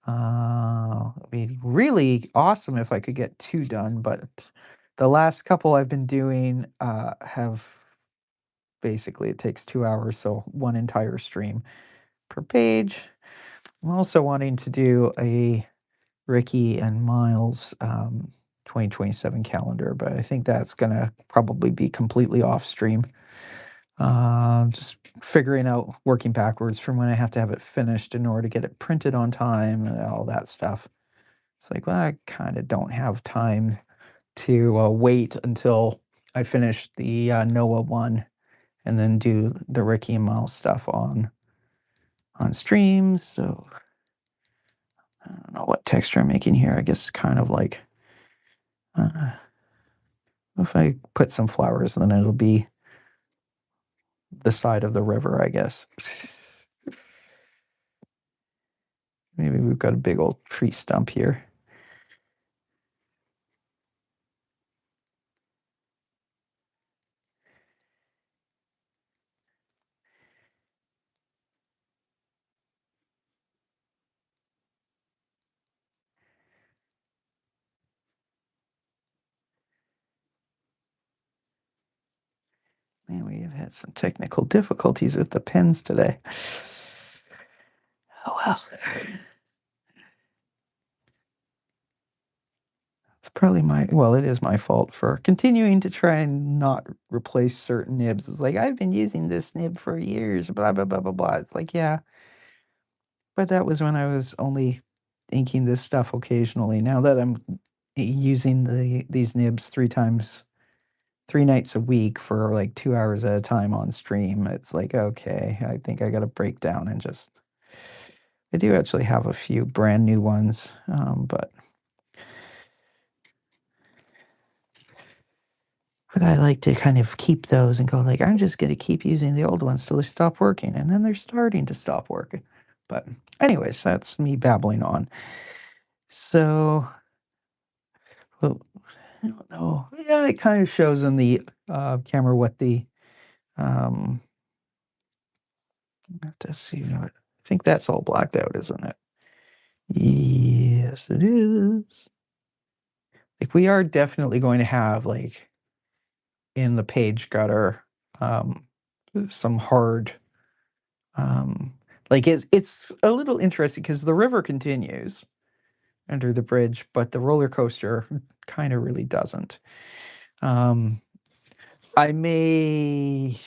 It'd be really awesome if I could get two done, but the last couple I've been doing have basically it takes 2 hours, so one entire stream per page. I'm also wanting to do a Ricky and Miles 2027 calendar, but I think that's gonna probably be completely off stream. Just figuring out working backwards from when I have to have it finished in order to get it printed on time and all that stuff. It's like, well, I kind of don't have time to wait until I finish the Noah one and then do the Ricky and Miles stuff on streams. So I don't know what texture I'm making here. I guess kind of like uh, if I put some flowers, then it'll be the side of the river, I guess. Maybe we've got a big old tree stump here. Man, we have had some technical difficulties with the pens today. Oh well. It's probably it is my fault for continuing to try and not replace certain nibs. It's like, I've been using this nib for years, blah, blah, blah, blah, blah. It's like, yeah, but that was when I was only inking this stuff occasionally. Now that I'm using these nibs 3 nights a week for like 2 hours at a time on stream, it's like, okay, I think I got to break down and just I do actually have a few brand new ones, but I like to kind of keep those and go like, "I'm just gonna keep using the old ones till they stop working," and then they're starting to stop working. But anyways, that's me babbling on. So, well, I don't know. Yeah, it kind of shows in the, camera what the, um I have to see what I think that's all blacked out, isn't it? Yes, it is. Like, we are definitely going to have, like, in the page gutter, um, some hard, um like, it's a little interesting because the river continues under the bridge, but the roller coaster kinda really doesn't. Um, I may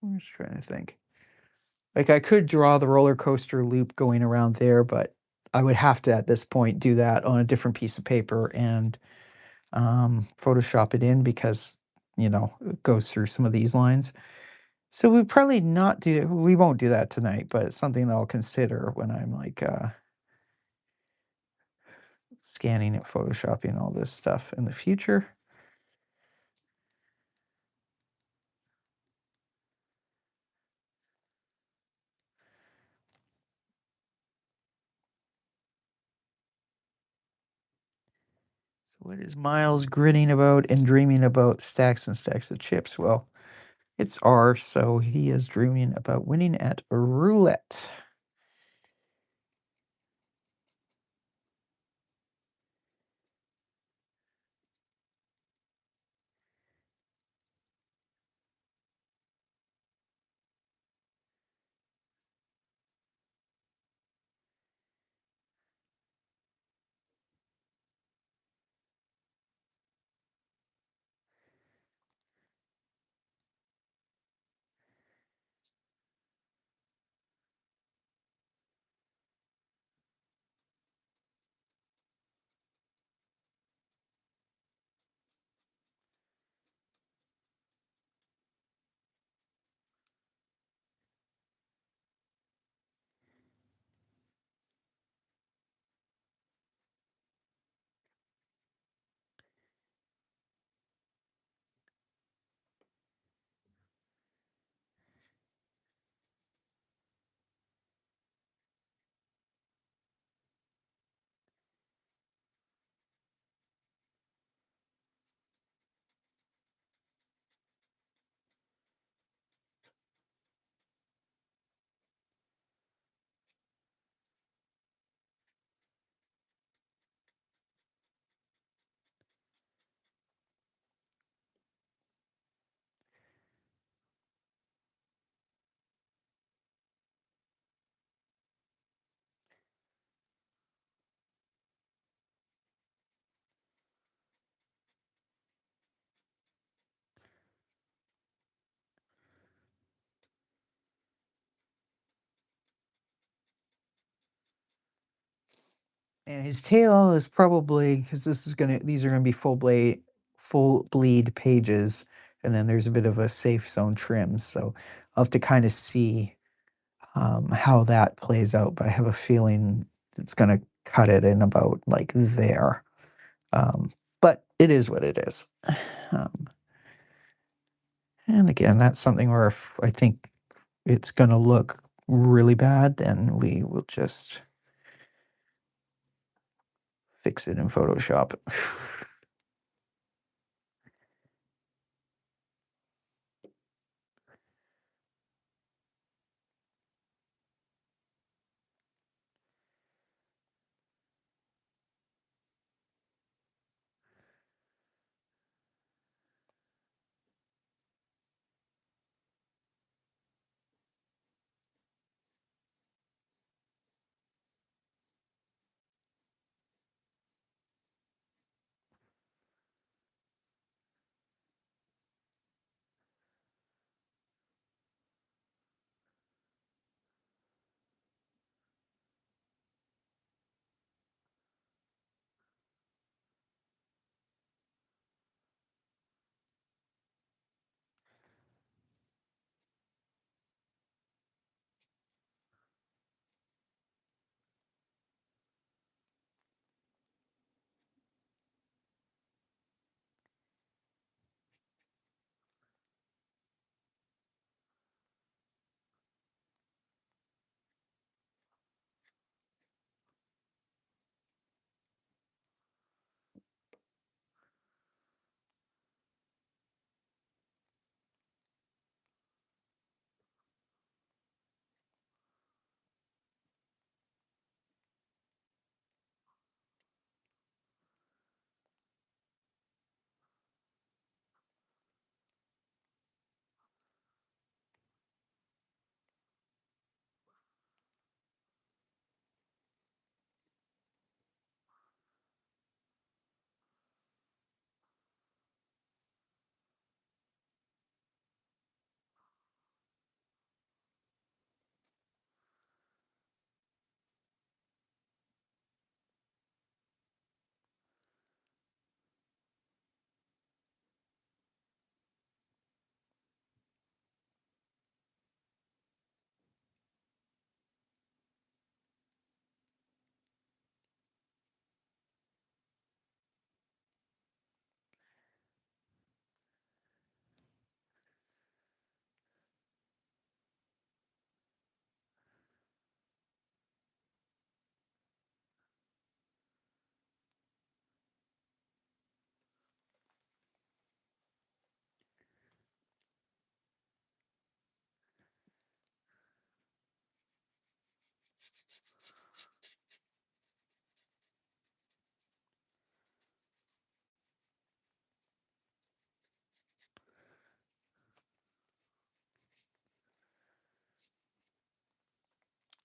I'm just trying to think. Like, I could draw the roller coaster loop going around there, but I would have to, at this point, do that on a different piece of paper and, Photoshop it in because, it goes through some of these lines. So we won't do that tonight, but it's something that I'll consider when I'm, like, scanning and photoshopping all this stuff in the future. So what is Miles grinning about and dreaming about stacks and stacks of chips? Well, it's R, so he is dreaming about winning at roulette. And his tail is probably because these are gonna be full bleed pages, and then there's a bit of a safe zone trim, so I'll have to kinda see, how that plays out, but I have a feeling it's gonna cut it in about, like, there. But it is what it is. Um, and again, that's something where if I think it's gonna look really bad, then we will just fix it in Photoshop.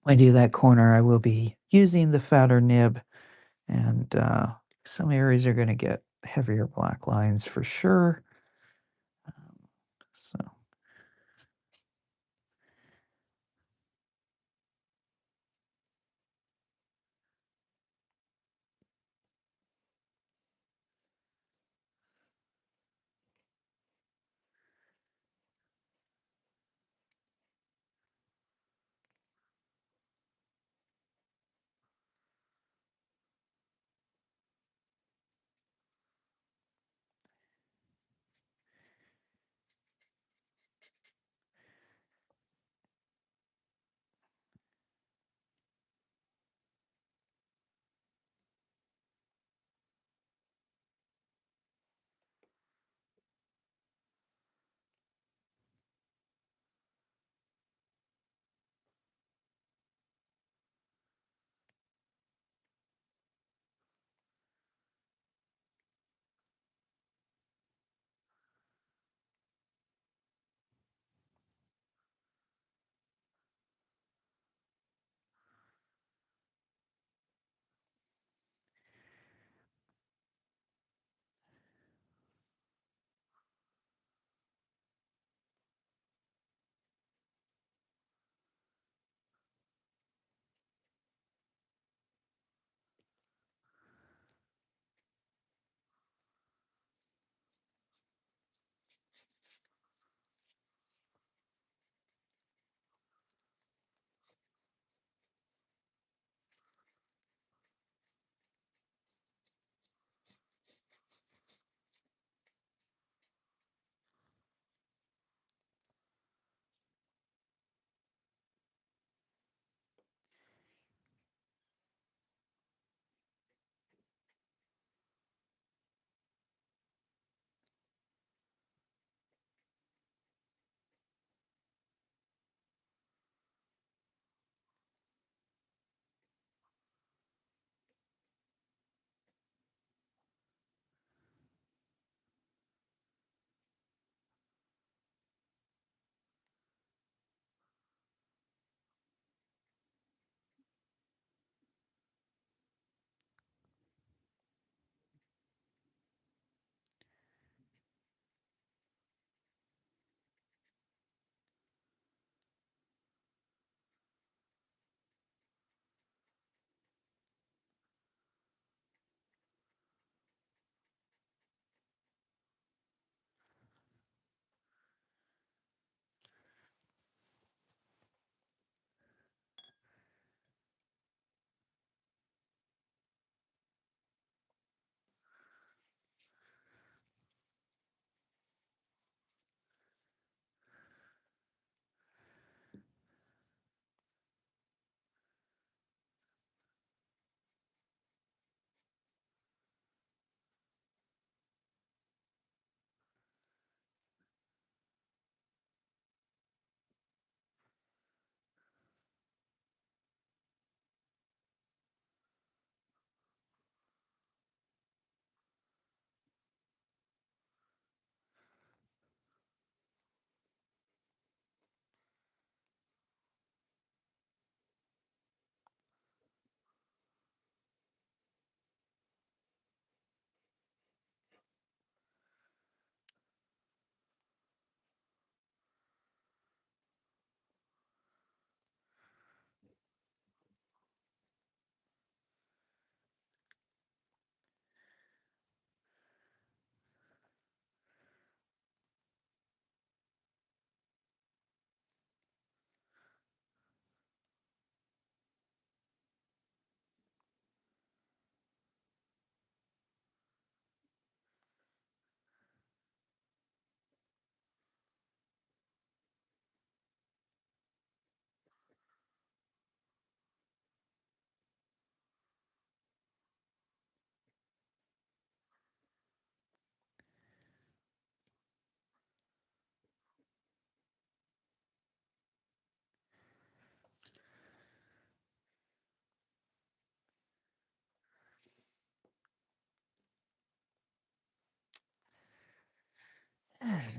When I do that corner, I will be using the fatter nib, and some areas are going to get heavier black lines for sure. So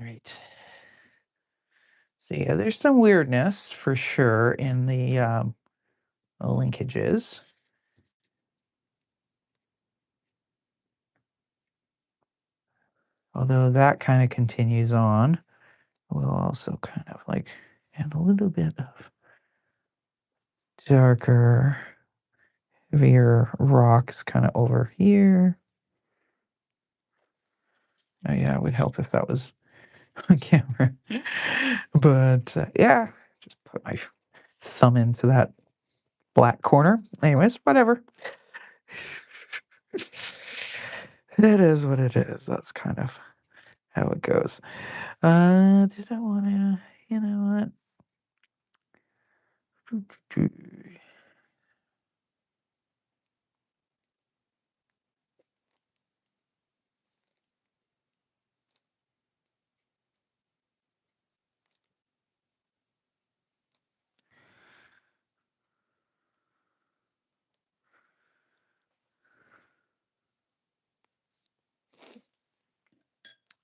Right. So yeah, there's some weirdness for sure in the linkages. Although that kind of continues on, we'll also kind of like add a little bit of darker, heavier rocks kind of over here. Oh yeah, it would help if that was on camera. But yeah, just put my thumb into that black corner. Anyways, whatever. It is what it is. That's kind of how it goes. Did I want to, you know what?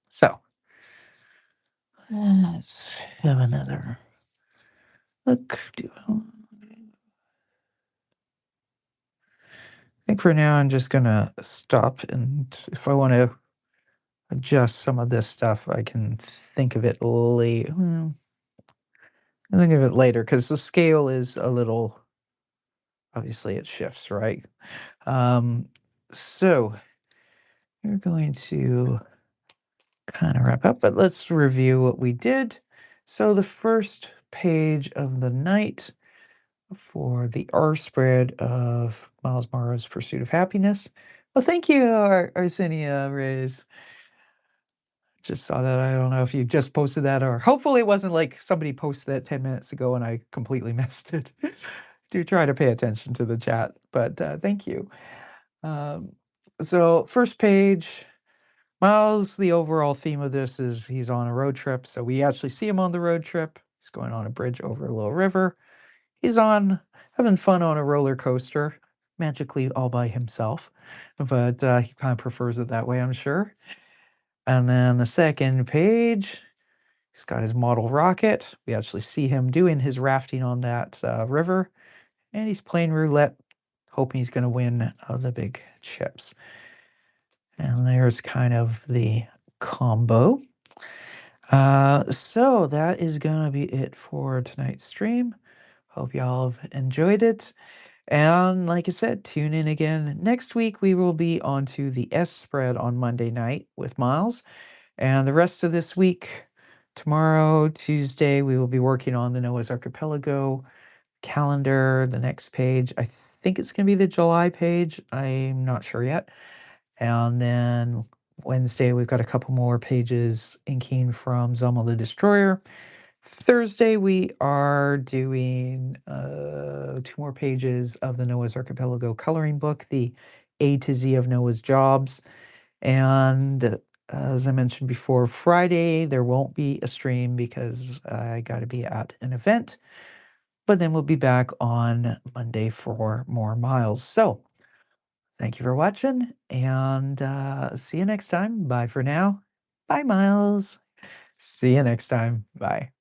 So let's have another look. I think for now I'm just gonna stop, and if I want to adjust some of this stuff, I can think of it later. I'll think of it later because the scale is a little. Obviously, it shifts, right? Um, so we're going to kind of wrap up, but let's review what we did. So the first page of the night for the R spread of Miles Morrow's Pursuit of Happiness. Well, thank you, Arsenio Reyes. Just saw that. I don't know if you just posted that or hopefully it wasn't like somebody posted that 10 minutes ago and I completely missed it. Do try to pay attention to the chat, but thank you. Um, so, first page, Miles, the overall theme of this is he's on a road trip. So, we actually see him on the road trip. He's going on a bridge over a little river. He's on having fun on a roller coaster, magically all by himself, but he kind of prefers it that way, I'm sure. And then the second page, he's got his model rocket. We actually see him doing his rafting on that river, and he's playing roulette, hoping he's going to win the big chips. And there's kind of the combo. So that is going to be it for tonight's stream. Hope y'all have enjoyed it. And like I said, tune in again next week. We will be on to the S spread on Monday night with Miles. And the rest of this week, tomorrow, Tuesday, we will be working on the Noah's Archipelago calendar, the next page. I think it's going to be the July page. I'm not sure yet. And then Wednesday, we've got a couple more pages inking from Zelma the Destroyer. Thursday, we are doing 2 more pages of the Noah's Archipelago coloring book, the A to Z of Noah's Jobs. And as I mentioned before, Friday, there won't be a stream because I got to be at an event. But then we'll be back on Monday for more Miles. So thank you for watching and see you next time. Bye for now. Bye, Miles. See you next time. Bye.